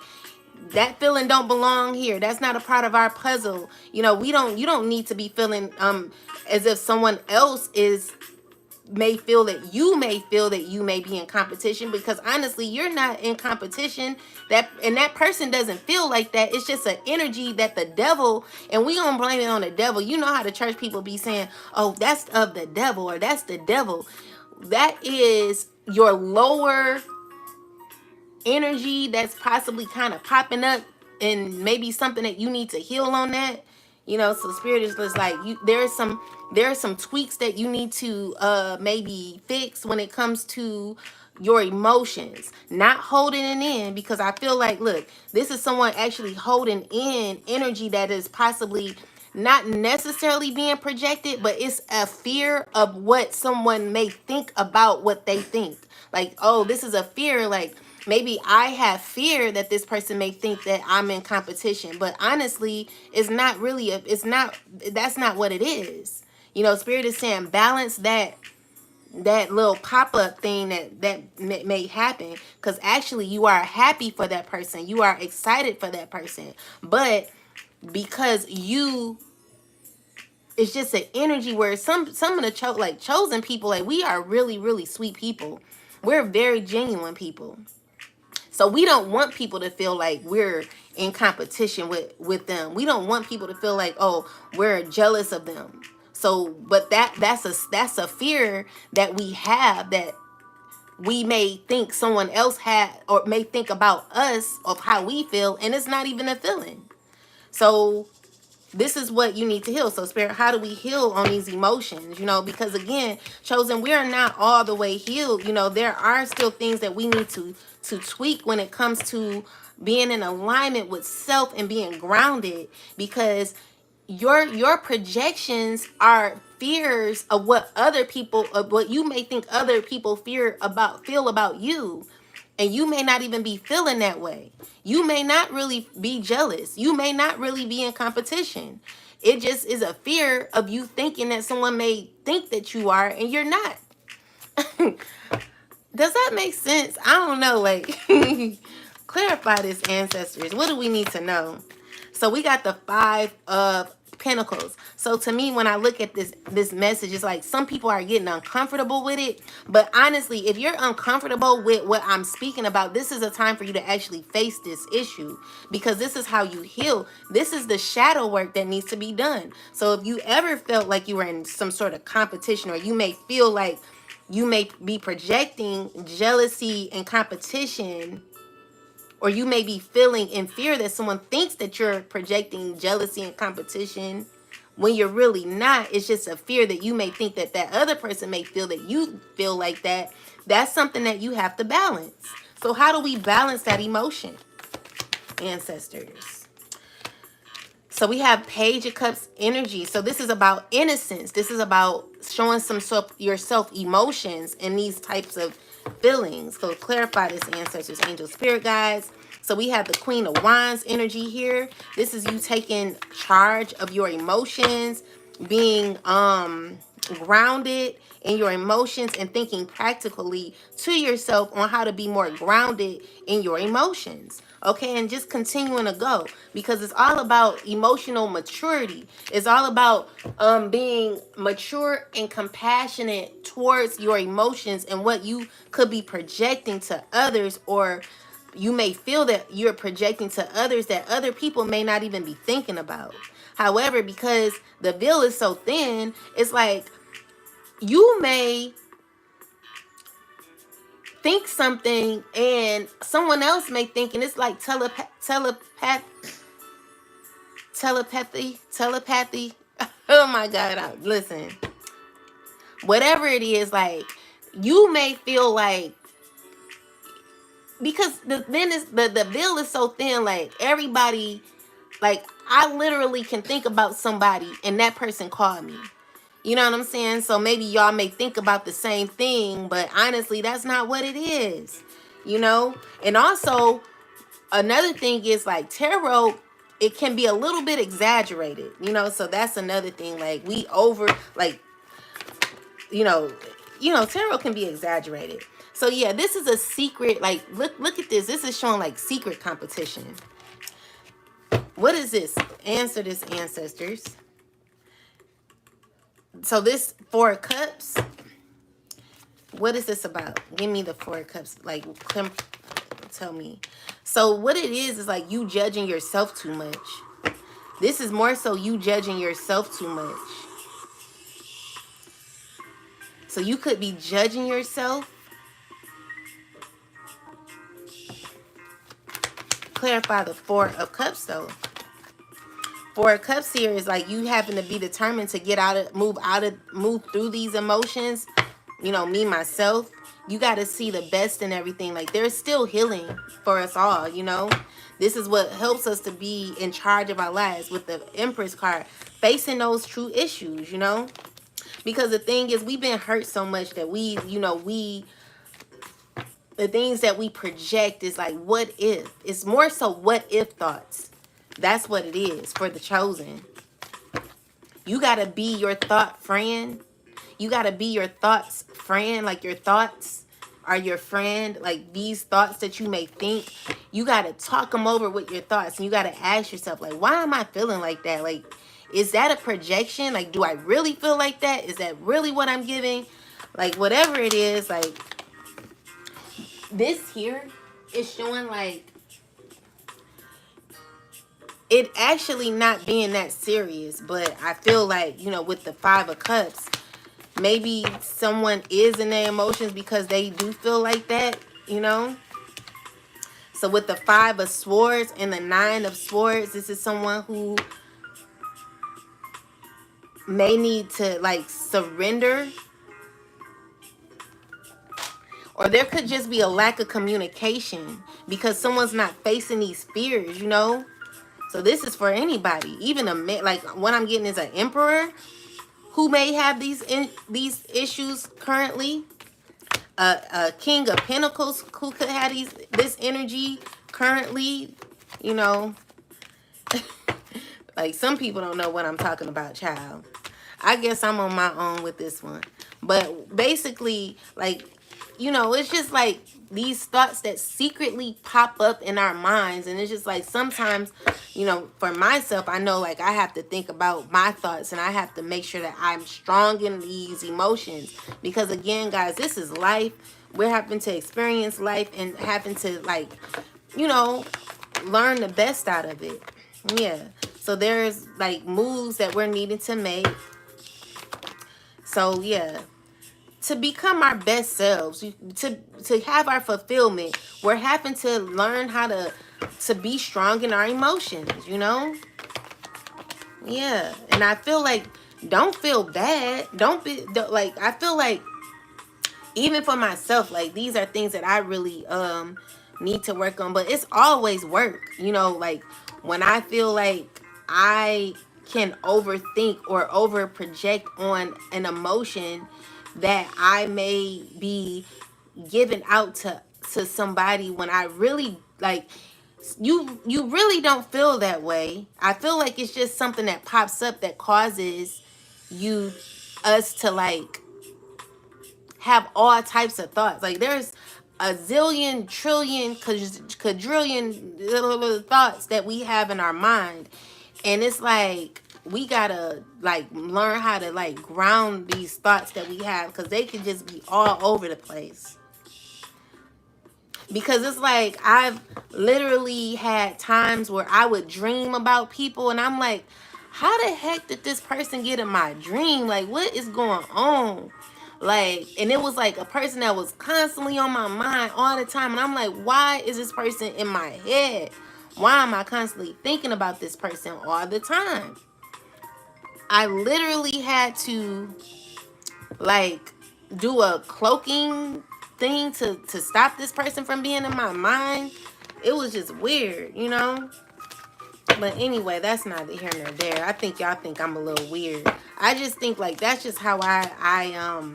that feeling don't belong here. That's not a part of our puzzle. You know, you don't need to be feeling as if someone else may feel that you may be in competition, because honestly, you're not in competition. That person doesn't feel like that. It's just an energy that the devil, and we don't blame it on the devil. You know how the church people be saying, oh, that's of the devil, or that's the devil. That is your lower energy that's possibly kind of popping up, and maybe something that you need to heal on that, you know. So spirit is just like, there are some tweaks that you need to maybe fix when it comes to your emotions, not holding it in, because I feel like, look, this is someone actually holding in energy that is possibly not necessarily being projected, but it's a fear of what someone may think about what they think. Like, oh, this is a fear, like, maybe I have fear that this person may think that I'm in competition, but honestly, it's not really that's not what it is. You know, spirit is saying balance that little pop-up thing that may happen, because actually you are happy for that person, you are excited for that person, but because it's just an energy where some of the chosen people, like, we are really, really sweet people. We're very genuine people. So we don't want people to feel like we're in competition with them. We don't want people to feel like, oh, we're jealous of them. So, but that's a fear that we have, that we may think someone else had, or may think about us, of how we feel, and it's not even a feeling. So this is what you need to heal. So spirit, how do we heal on these emotions? You know, because again, chosen, we are not all the way healed. You know, there are still things that we need to tweak when it comes to being in alignment with self and being grounded, because your projections are fears of what you may think other people feel about you. And you may not even be feeling that way. You may not really be jealous. You may not really be in competition. It just is a fear of you thinking that someone may think that you are, and you're not. Does that make sense? I don't know. Like, clarify this, ancestors. What do we need to know? So we got the 5 of Pentacles. So to me, when I look at this message, it's like some people are getting uncomfortable with it. But honestly, if you're uncomfortable with what I'm speaking about, this is a time for you to actually face this issue, because this is how you heal. This is the shadow work that needs to be done. So if you ever felt like you were in some sort of competition, or you may feel like you may be projecting jealousy and competition, or you may be feeling in fear that someone thinks that you're projecting jealousy and competition when you're really not. It's just a fear that you may think that that other person may feel that you feel like that. That's something that you have to balance. So how do we balance that emotion, ancestors? So we have Page of Cups energy. So this is about innocence. This is about showing some yourself emotions and these types of feelings. So clarify this, ancestors, angels, spirit guides. So we have the Queen of Wands energy here. This is you taking charge of your emotions, being grounded in your emotions, and thinking practically to yourself on how to be more grounded in your emotions. Okay, and just continuing to go, because it's all about emotional maturity. It's all about being mature and compassionate towards your emotions and what you could be projecting to others, or you may feel that you're projecting to others that other people may not even be thinking about. However, because the veil is so thin, it's like you may think something and someone else may think, and it's like telepathy. Oh my God, listen. Whatever it is, like you may feel like, because the veil is so thin, like everybody, like I literally can think about somebody and that person called me. You know what I'm saying? So maybe y'all may think about the same thing, but honestly, that's not what it is. You know? And also, another thing is like tarot, it can be a little bit exaggerated, you know? So that's another thing. Like we over, like, you know, tarot can be exaggerated. So yeah, this is a secret, like look at this. This is showing like secret competition. What is this? Answer this, ancestors. So this 4 of Cups, what is this about? Give me the 4 of Cups. Like, tell me. So what it is like you judging yourself too much. This is more so you judging yourself too much. So you could be judging yourself. Clarify the 4 of Cups though. 4 of Cups here is like you having to be determined to get out of, move through these emotions. You know, me, myself, you got to see the best in everything. Like there's still healing for us all, you know. This is what helps us to be in charge of our lives with the Empress card, facing those true issues, you know. Because the thing is, we've been hurt so much that we, you know, the things that we project is like, what if? It's more so what if thoughts. That's what it is for the chosen. You got to be your thought friend. You got to be your thoughts friend. Like your thoughts are your friend. Like these thoughts that you may think, you got to talk them over with your thoughts. And you got to ask yourself, like, why am I feeling like that? Like, is that a projection? Like, do I really feel like that? Is that really what I'm giving? Like, whatever it is, like, this here is showing like it actually not being that serious. But I feel like, you know, with the 5 of Cups, maybe someone is in their emotions because they do feel like that, you know. So with the 5 of Swords and the 9 of Swords, this is someone who may need to like surrender. Or there could just be a lack of communication because someone's not facing these fears, you know. So this is for anybody, even a man. Like what I'm getting is an Emperor who may have these issues currently. A King of Pentacles who could have this energy currently, you know. Like some people don't know what I'm talking about, child. I guess I'm on my own with this one. But basically, like you know, it's just like these thoughts that secretly pop up in our minds. And it's just like sometimes, you know, for myself, I know like I have to think about my thoughts and I have to make sure that I'm strong in these emotions. Because again, guys, this is life. We're having to experience life and having to, like, you know, learn the best out of it. Yeah. So there's like moves that we're needing to make. So yeah, to become our best selves, to have our fulfillment, we're having to learn how to be strong in our emotions, you know? Yeah. And I feel like, don't feel bad. Like, I feel like even for myself, like these are things that I really need to work on, but it's always work, you know, like when I feel like I can overthink or over project on an emotion that I may be giving out to somebody, when I really like, you really don't feel that way. I feel like it's just something that pops up that causes you us to like have all types of thoughts. Like there's a zillion, trillion, quadrillion little thoughts that we have in our mind. And it's like we gotta like learn how to like ground these thoughts that we have, because they can just be all over the place. Because it's like I've literally had times where I would dream about people and I'm like, how the heck did this person get in my dream? Like, what is going on? Like, and it was like a person that was constantly on my mind all the time. And I'm like, why is this person in my head? Why am I constantly thinking about this person all the time? I literally had to like do a cloaking thing to stop this person from being in my mind. It was just weird, you know? But anyway, that's neither here nor there. I think y'all think I'm a little weird. I just think like that's just how I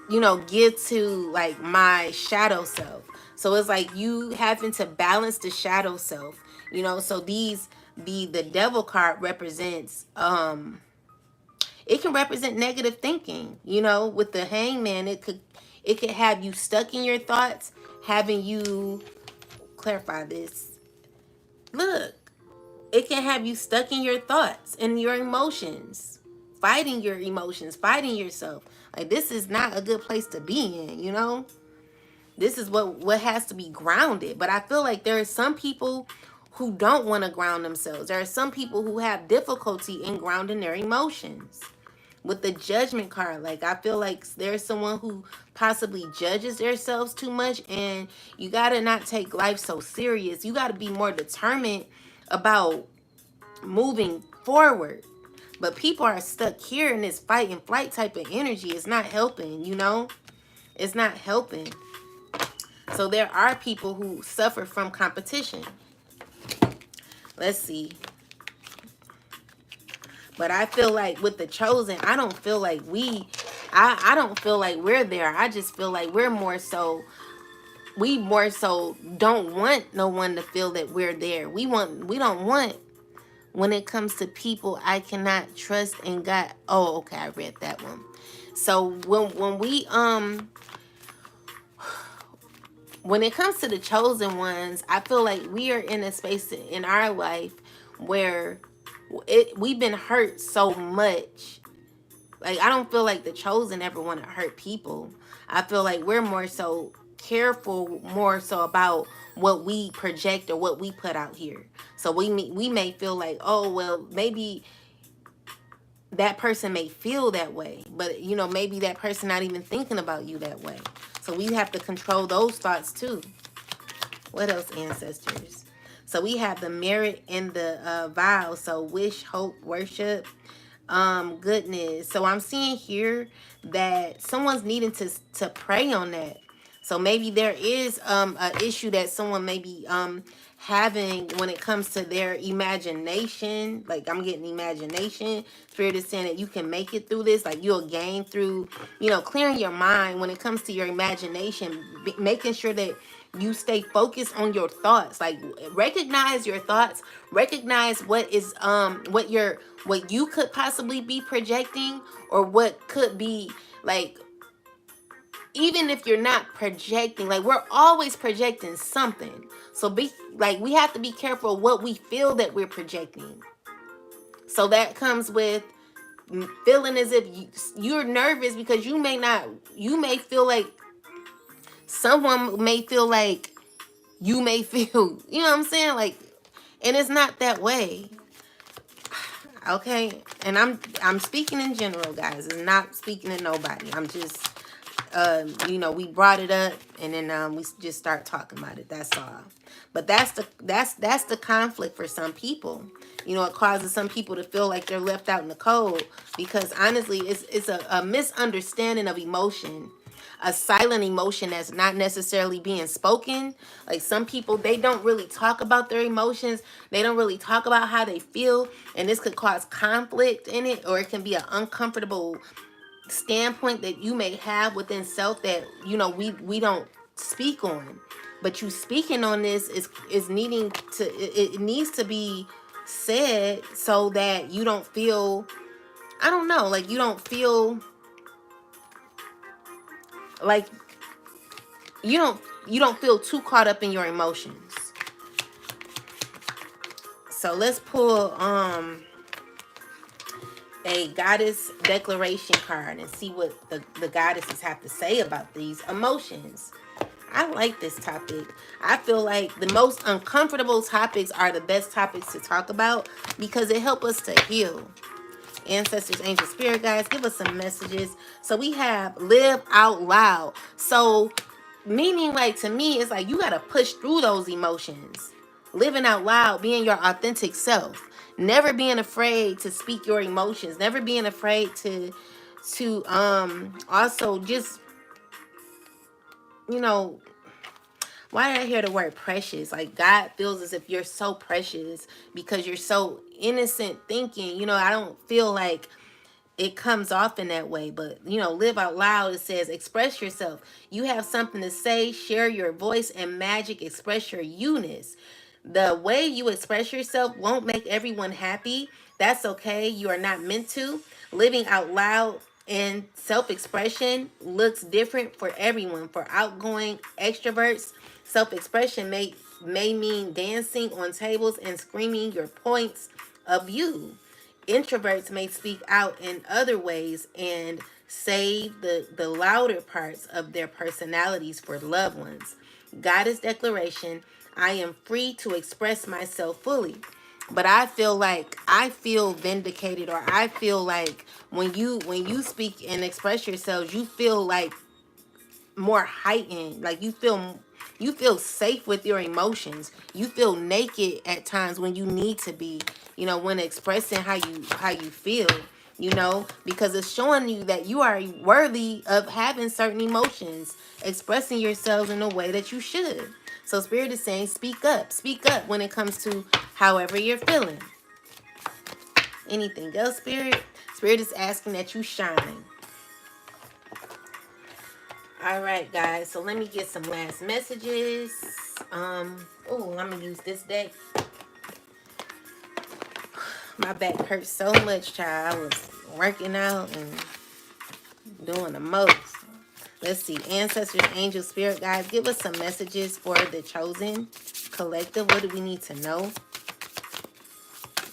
you know, get to like my shadow self. So it's like you having to balance the shadow self, you know. So the devil card represents it can represent negative thinking, you know. With the hangman, it could have you stuck in your thoughts, having you clarify this. Look, it can have you stuck in your thoughts and your emotions, fighting your emotions, fighting yourself. Like this is not a good place to be in, you know. This is what has to be grounded. But I feel like there are some people who don't want to ground themselves. There are some people who have difficulty in grounding their emotions. With the judgment card, like I feel like there's someone who possibly judges themselves too much, and you gotta not take life so serious. You gotta be more determined about moving forward. But people are stuck here in this fight and flight type of energy. It's not helping, you know. It's not helping. So there are people who suffer from competition. Let's see. But I feel like with the chosen, I don't feel like I don't feel like we're there. I just feel like we more so don't want no one to feel that we're there. We don't want, when it comes to people I cannot trust and God. Oh, okay, I read that one. So when it comes to the chosen ones, I feel like we are in a space in our life where we've been hurt so much. Like I don't feel like the chosen ever want to hurt people. I feel like we're more so careful, more so about what we project or what we put out here. So we may feel like, oh well, maybe that person may feel that way, but you know, maybe that person not even thinking about you that way. So we have to control those thoughts too. What else, ancestors? So we have the merit and the vow. So wish, hope, worship, goodness. So I'm seeing here that someone's needing to pray on that. So maybe there is an issue that someone may be having when it comes to their imagination. Like I'm getting imagination. Spirit is saying that you can make it through this. Like you'll gain through, you know, clearing your mind when it comes to your imagination, making sure that you stay focused on your thoughts. Like recognize your thoughts, recognize what is what you could possibly be projecting, or what could be like even if you're not projecting, like we're always projecting something. So be like, we have to be careful what we feel that we're projecting. So that comes with feeling as if you're nervous because you may feel like someone may feel like you may feel, you know what I'm saying? Like, and it's not that way. Okay? And I'm speaking in general, guys. I'm not speaking to nobody. I'm just we brought it up and then we just start talking about it. That's all. But that's the conflict for some people. It causes some people to feel like they're left out in the cold because honestly, it's a misunderstanding of emotion. A silent emotion that's not necessarily being spoken. Like some people, they don't really talk about their emotions. They don't really talk about how they feel. And this could cause conflict in it, or it can be an uncomfortable standpoint that you may have within self that we don't speak on. But you speaking on this is needing to, it needs to be said so that you don't feel, I don't know, like you don't feel like you don't feel too caught up in your emotions. So let's pull a goddess declaration card and see what the goddesses have to say about these emotions. I like this topic. I feel like the most uncomfortable topics are the best topics to talk about because it helps us to heal. Ancestors, angels, spirit guides, give us some messages. So we have live out loud. So meaning, like, to me, it's like you got to push through those emotions. Living out loud, being your authentic self. Never being afraid to speak your emotions. Never being afraid to also just, why did I hear the word precious? Like God feels as if you're so precious because you're so innocent thinking. I don't feel like it comes off in that way, but live out loud. It says express yourself. You have something to say, share your voice and magic, express your you-ness. The way you express yourself won't make everyone happy. That's okay. You are not meant to. Living out loud and self-expression looks different for everyone. For outgoing extroverts, self-expression may mean dancing on tables and screaming your points of view. Introverts may speak out in other ways and save the louder parts of their personalities for loved ones. Goddess declaration, I am free to express myself fully. But I feel vindicated, or I feel like when you speak and express yourselves, you feel like more heightened. Like you feel safe with your emotions. You feel naked at times when you need to be, when expressing how you feel, because it's showing you that you are worthy of having certain emotions, expressing yourselves in a way that you should. So Spirit is saying, speak up when it comes to however you're feeling. Anything else, Spirit? Spirit is asking that you shine. All right, guys. So let me get some last messages. I'm gonna use this deck. My back hurts so much, child. I was working out and doing the most. Let's see. Ancestors, angels, spirit guides, give us some messages for the chosen collective. What do we need to know?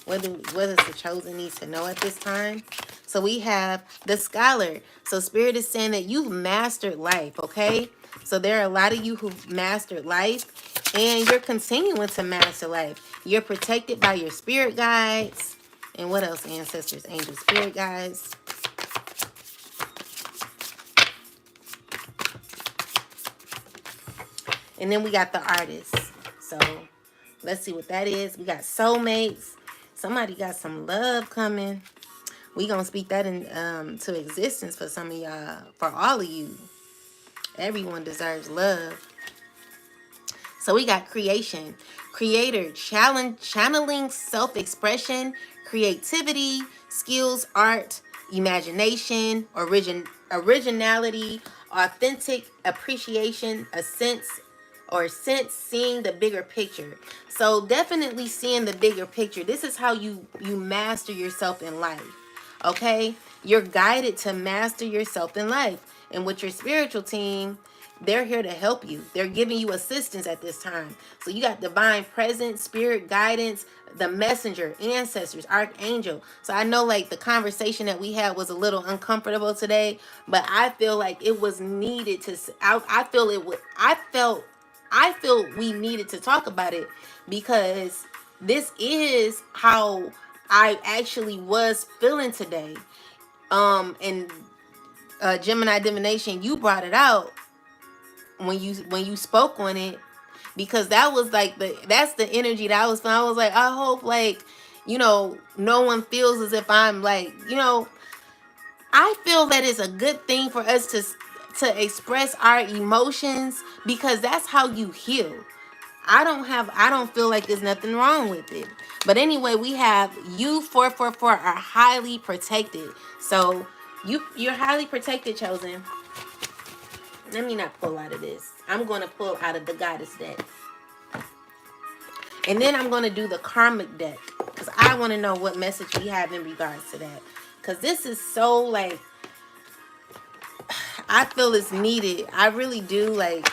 What does the chosen need to know at this time? So we have the scholar. So Spirit is saying that you've mastered life, okay? So there are a lot of you who've mastered life, and you're continuing to master life. You're protected by your spirit guides. And what else, ancestors, angels, spirit guides? And then we got the artist. So let's see what that is. We got soulmates. Somebody got some love coming. We gonna speak that to existence for some of y'all, for all of you. Everyone deserves love. So we got creation, creator, channeling self-expression, creativity, skills, art, imagination, originality, authentic appreciation, a sense seeing the bigger picture. So definitely seeing the bigger picture. This is how you master yourself in life. Okay, you're guided to master yourself in life. And with your spiritual team, they're here to help you. They're giving you assistance at this time. So you got divine presence, spirit guidance, the messenger, ancestors, archangel. So I know like the conversation that we had was a little uncomfortable today, but I feel like it was needed to. I feel it would. I feel we needed to talk about it because this is how I actually was feeling today. And Gemini divination, you brought it out when you spoke on it, because that was like that's the energy that I was feeling. I was like, I hope like, no one feels as if I'm like, I feel that it's a good thing for us to express our emotions, because that's how you heal. I don't feel like there's nothing wrong with it. But anyway, we have you 444 are highly protected. So you're highly protected, chosen. Let me not pull out of this. I'm going to pull out of the goddess deck. And then I'm going to do the karmic deck, because I want to know what message we have in regards to that. Because this is so like, I feel it's needed. I really do. Like,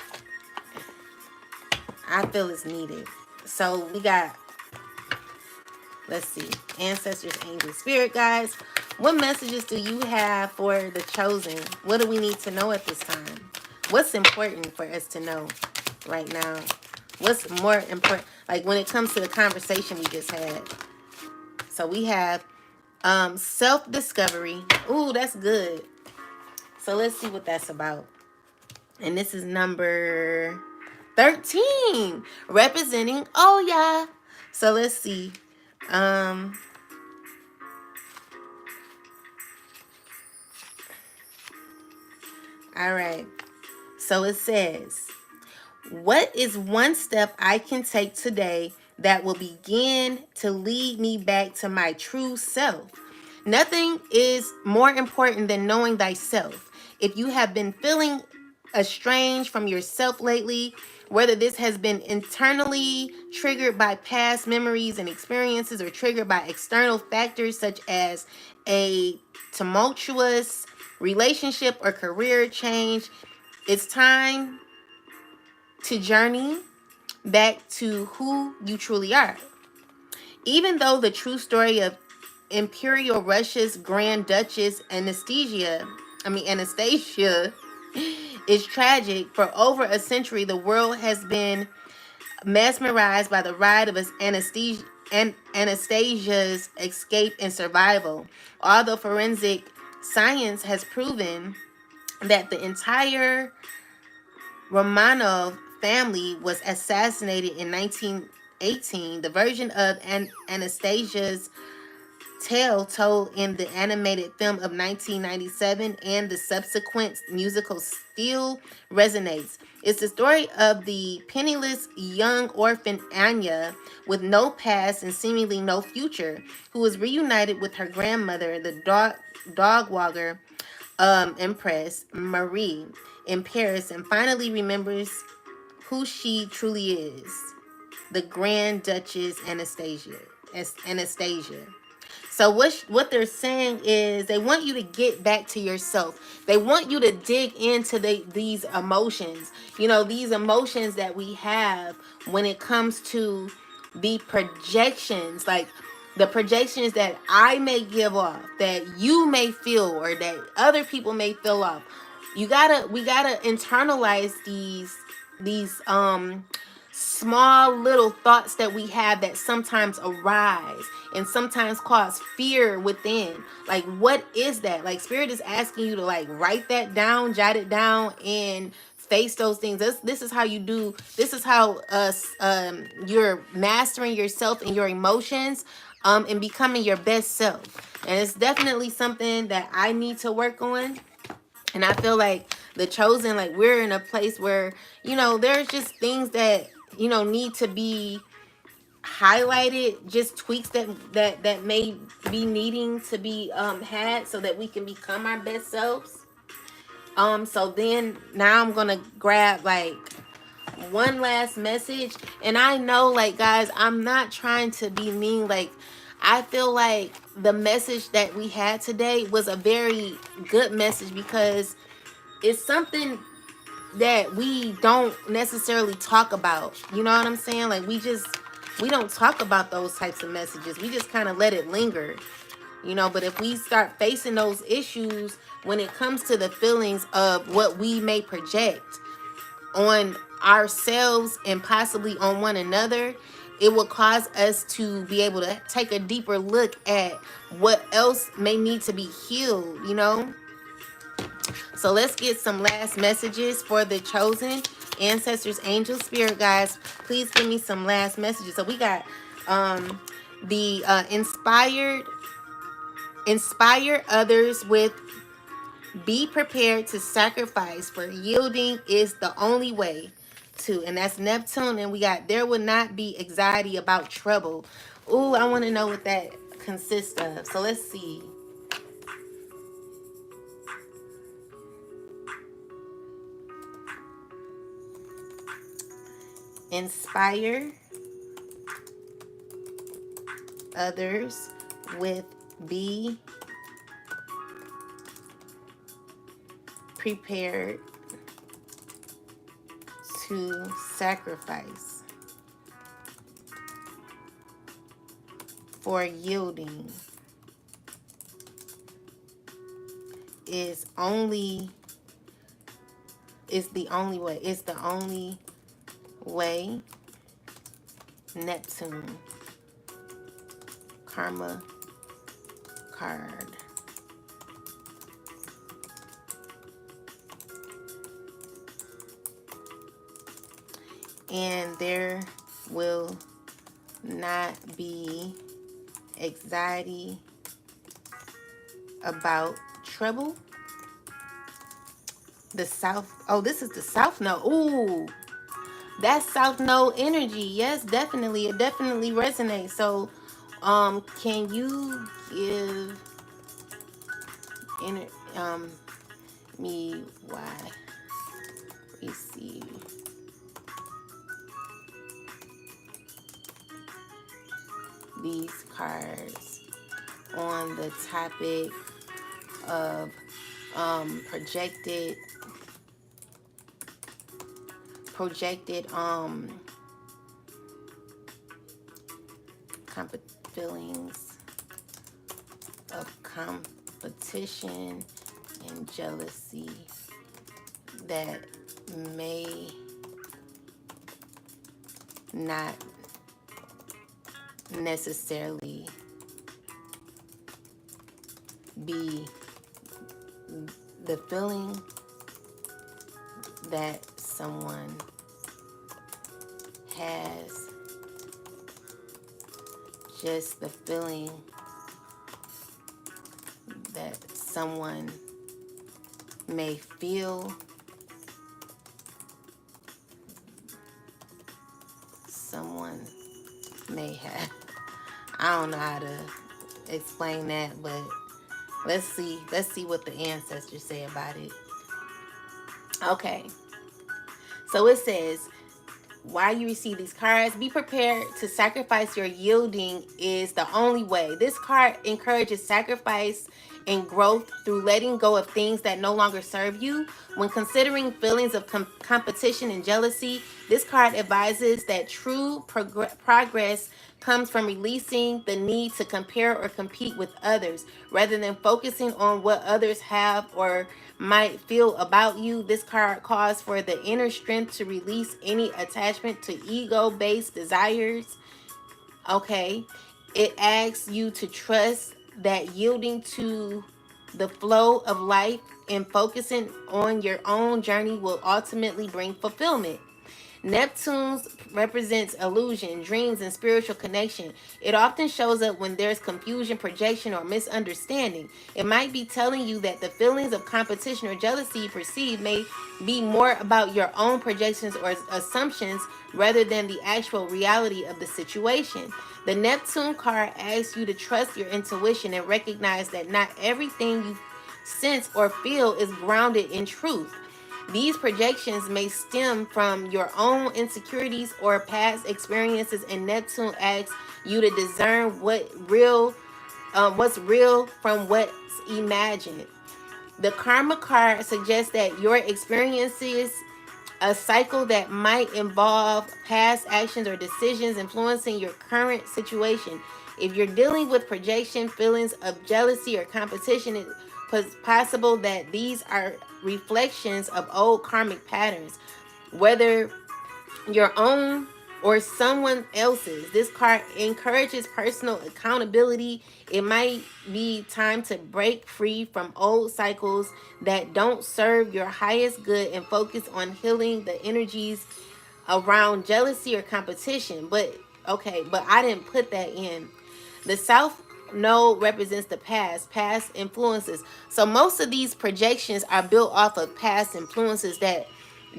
I feel it's needed. So we got, let's see, ancestors, angels, spirit guides. What messages do you have for the chosen? What do we need to know at this time? What's important for us to know right now? What's more important, like when it comes to the conversation we just had? So we have self-discovery. Ooh, that's good. So let's see what that's about. And this is number 13, representing Oya. So let's see. All right. So it says, what is one step I can take today that will begin to lead me back to my true self? Nothing is more important than knowing thyself. If you have been feeling estranged from yourself lately, whether this has been internally triggered by past memories and experiences or triggered by external factors such as a tumultuous relationship or career change, it's time to journey back to who you truly are. Even though the true story of Imperial Russia's Grand Duchess Anastasia is tragic, for over a century the world has been mesmerized by the ride of Anastasia's escape and survival. Although forensic science has proven that the entire Romanov family was assassinated in 1918, the version of Anastasia's tale told in the animated film of 1997 and the subsequent musical still resonates. It's the story of the penniless young orphan Anya with no past and seemingly no future, who was reunited with her grandmother, the dog walker Empress Marie, in Paris, and finally remembers who she truly is, the Grand Duchess Anastasia. So what they're saying is they want you to get back to yourself. They want you to dig into these emotions. These emotions that we have when it comes to the projections, like the projections that I may give off, that you may feel, or that other people may feel off. We gotta internalize these small little thoughts that we have that sometimes arise and sometimes cause fear within. Like, what is that? Like, spirit is asking you to like write that down, jot it down, and face those things. This is how you do. This is how you're mastering yourself and your emotions, and becoming your best self. And it's definitely something that I need to work on. And I feel like the chosen, like, we're in a place where, there's just things that, need to be highlighted, just tweaks that may be needing to be had so that we can become our best selves. So then now I'm gonna grab like one last message. And I know, like, guys, I'm not trying to be mean. Like, I feel like the message that we had today was a very good message, because it's something that we don't necessarily talk about. You know what I'm saying? Like we don't talk about those types of messages. We just kind of let it linger. You know, but if we start facing those issues when it comes to the feelings of what we may project on ourselves and possibly on one another, it will cause us to be able to take a deeper look at what else may need to be healed, you know? So let's get some last messages for the chosen ancestors, angels, spirit guides. Please give me some last messages. So we got the inspire others with be prepared to sacrifice, for yielding is the only way to. And that's Neptune. And we got there will not be anxiety about trouble. Ooh, I want to know what that consists of. So let's see. Inspire others with be prepared to sacrifice, for yielding is the only way. It's the only way. Neptune karma card. And there will not be anxiety about trouble. The South. Oh, this is the South Node. Ooh, that's South Node energy. Yes, definitely. It definitely resonates. So, can you give me why receive these cards on the topic of projected feelings of competition and jealousy that may not necessarily be the feeling that someone has, just the feeling that someone may feel, someone may have. I don't know how to explain that, but let's see what the ancestors say about it. Okay, so it says, why you receive these cards: be prepared to sacrifice, your yielding is the only way. This card encourages sacrifice and growth through letting go of things that no longer serve you. When considering feelings of competition and jealousy, this card advises that true progress comes from releasing the need to compare or compete with others rather than focusing on what others have or might feel about you. This card calls for the inner strength to release any attachment to ego-based desires. Okay, it asks you to trust that yielding to the flow of life and focusing on your own journey will ultimately bring fulfillment. Neptune represents illusion, dreams, and spiritual connection. It often shows up when there's confusion, projection, or misunderstanding. It might be telling you that the feelings of competition or jealousy you perceive may be more about your own projections or assumptions rather than the actual reality of the situation. The Neptune card asks you to trust your intuition and recognize that not everything you sense or feel is grounded in truth. These projections may stem from your own insecurities or past experiences, and Neptune asks you to discern what's real from what's imagined. The karma card suggests that your experiences a cycle that might involve past actions or decisions influencing your current situation. If you're dealing with projection, feelings of jealousy or competition, it's possible that these are reflections of old karmic patterns, whether your own or someone else's. This card encourages personal accountability. It might be time to break free from old cycles that don't serve your highest good and focus on healing the energies around jealousy or competition. But okay, but I didn't put that in. The South Node represents the past influences. So most of these projections are built off of past influences that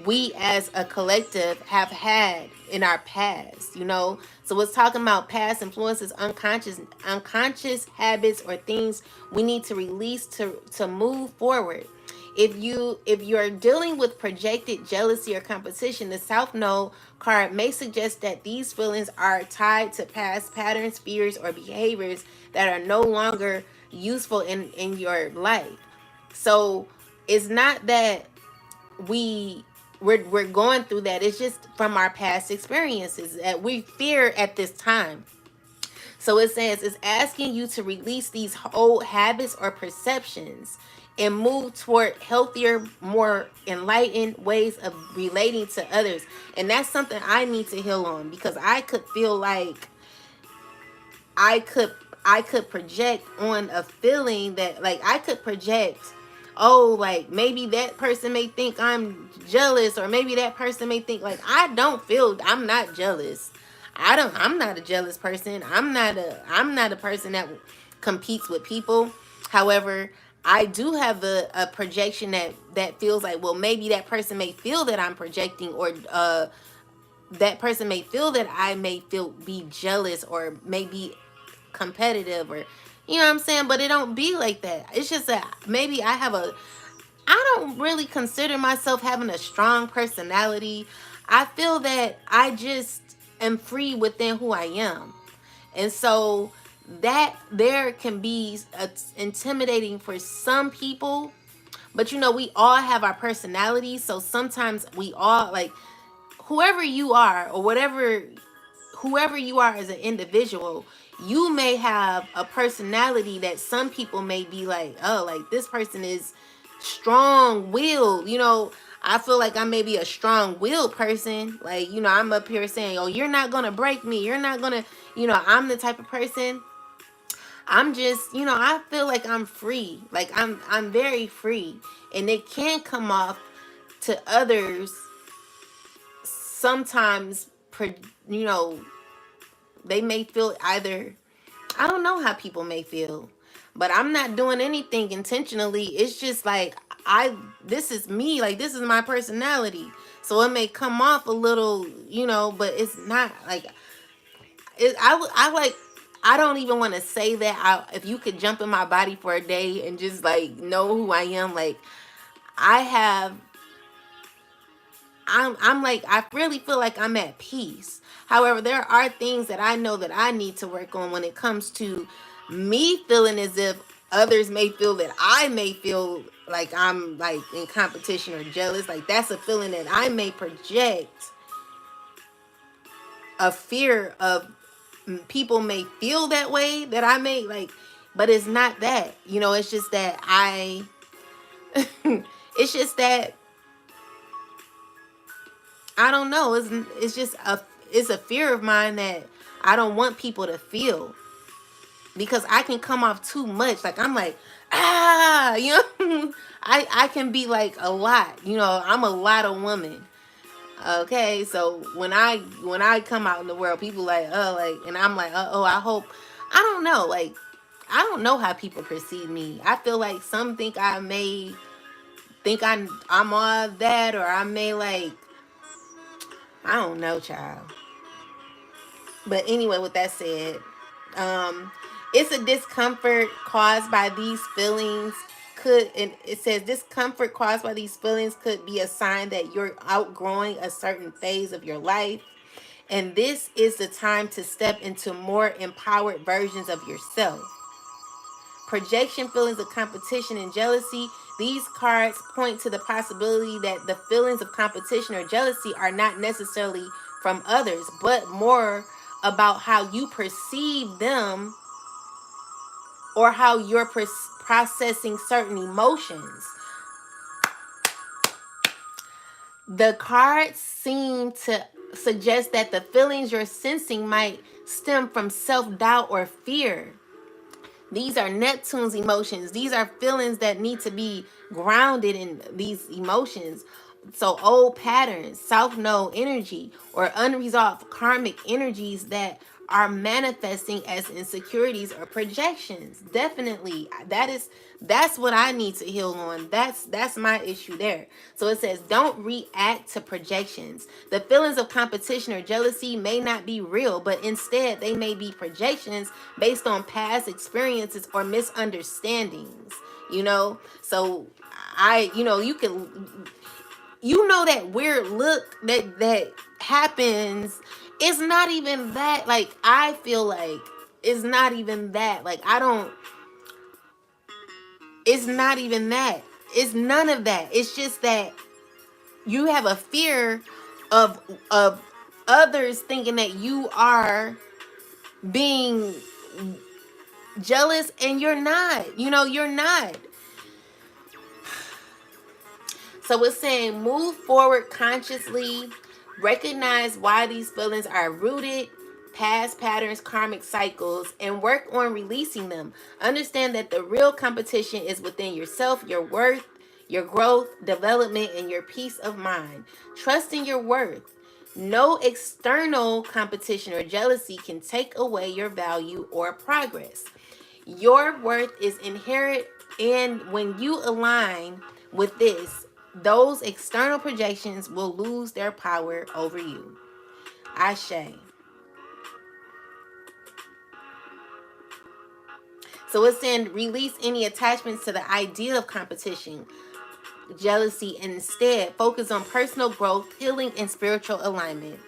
we as a collective have had in our past, you know. So it's talking about past influences, unconscious habits or things we need to release to move forward. If you're dealing with projected jealousy or competition, the South Node card may suggest that these feelings are tied to past patterns, fears, or behaviors that are no longer useful in your life. So it's not that we're going through that. It's just from our past experiences that we fear at this time. So it says it's asking you to release these old habits or perceptions and move toward healthier, more enlightened ways of relating to others. And that's something I need to heal on, because I could feel like I could I could project on a feeling that, like, I could project, oh, like maybe that person may think I'm jealous, or maybe that person may think, like, I'm not jealous. I'm not a jealous person. I'm not a person that competes with people. However, I do have a projection that feels like, well, maybe that person may feel that I'm projecting, or that person may feel that I may feel be jealous, or maybe competitive, or you know what I'm saying. But it don't be like that. It's just that maybe I don't really consider myself having a strong personality. I feel that I just am free within who I am. And so that there can be intimidating for some people, but you know, we all have our personalities. So sometimes we all, like, whoever you are, or whoever you are as an individual, you may have a personality that some people may be like, oh, like this person is strong willed. You know, I feel like I may be a strong willed person. Like, you know, I'm up here saying, oh, you're not gonna break me. You're not gonna, you know, I'm the type of person. I'm just, you know, I feel like I'm free. Like I'm very free. And it can come off to others sometimes, you know, they may feel either, I don't know how people may feel, but I'm not doing anything intentionally. It's just like, this is me, like this is my personality. So it may come off a little, you know, but it's not like I like, I don't even want to say that. If you could jump in my body for a day and just like know who I am, like I have I'm like, I really feel like I'm at peace. However, there are things that I know that I need to work on when it comes to me feeling as if others may feel that I may feel like I'm like in competition or jealous. Like that's a feeling that I may project, a fear of people may feel that way, that I may like, but it's not that. You know, it's just that it's just that I don't know. It's just it's a fear of mine that I don't want people to feel, because I can come off too much. Like I'm like, you know, I can be like a lot. You know, I'm a lot of woman. Okay, so when I come out in the world, people like, oh, like, and I'm like, oh, I hope, I don't know, like, I don't know how people perceive me. I feel like some think I may think I'm all that, or I may like, I don't know, child. But anyway, with that said, um, it's a discomfort caused by these feelings. And it says discomfort caused by these feelings could be a sign that you're outgrowing a certain phase of your life. And this is the time to step into more empowered versions of yourself. projection, feelings of competition and jealousy. These cards point to the possibility that the feelings of competition or jealousy are not necessarily from others, but more about how you perceive them or how you're processing certain emotions. The cards seem to suggest that the feelings you're sensing might stem from self-doubt or fear. These are Neptune's emotions. These are feelings that need to be grounded in these emotions. So old patterns, self-know energy, or unresolved karmic energies that are manifesting as insecurities or projections. Definitely. That's what I need to heal on. That's my issue there. So it says, don't react to projections. The feelings of competition or jealousy may not be real, but instead they may be projections based on past experiences or misunderstandings. So that weird look that happens. It's not even that. Like, I feel like it's not even that. Like, it's not even that. It's none of that. It's just that you have a fear of others thinking that you are being jealous, and you're not. You're not. So it's saying, move forward consciously, recognize why these feelings are rooted, past patterns, karmic cycles, and work on releasing them. Understand that the real competition is within yourself, your worth, your growth, development, and your peace of mind. Trust in your worth. No external competition or jealousy can take away your value or progress. Your worth is inherent, and when you align with this, those external projections will lose their power over you. Ashe. So it's saying, release any attachments to the idea of competition, jealousy, and instead focus on personal growth, healing, and spiritual alignment.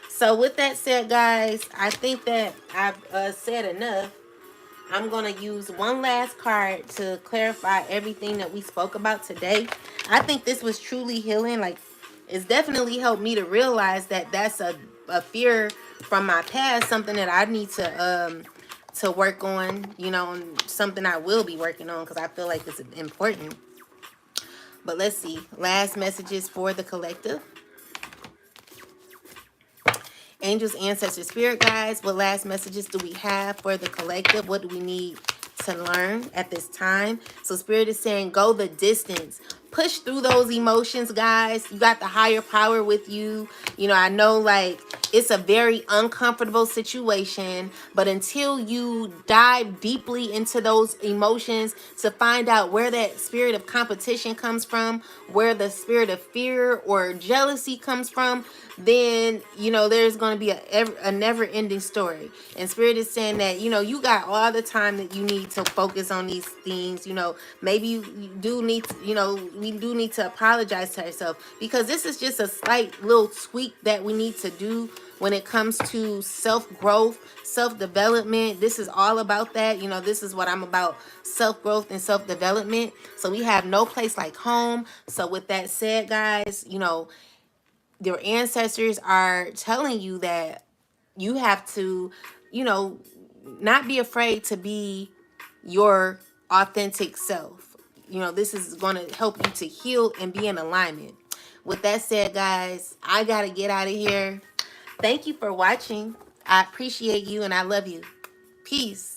So with that said, guys, I think that I've said enough. I'm going to use one last card to clarify everything that we spoke about today. I think this was truly healing. Like, it's definitely helped me to realize that that's a fear from my past, something that I need to work on, and something I will be working on because I feel like it's important. But let's see. Last messages for the collective. Angels, ancestors, spirit guides, what last messages do we have for the collective? What do we need to learn at this time? So spirit is saying, go the distance. Push through those emotions, guys. You got the higher power with you. I know, like, it's a very uncomfortable situation, but until you dive deeply into those emotions to find out where that spirit of competition comes from, where the spirit of fear or jealousy comes from, then there's going to be a never-ending story. And spirit is saying that you got all the time that you need to focus on these things. Maybe you do need to, we do need to apologize to ourselves, because this is just a slight little tweak that we need to do when it comes to self-growth, self-development. This is all about that. This is what I'm about, self-growth and self-development. So we have no place like home. So with that said, guys, your ancestors are telling you that you have to, not be afraid to be your authentic self. This is going to help you to heal and be in alignment. With that said, guys, I got to get out of here. Thank you for watching. I appreciate you and I love you. Peace.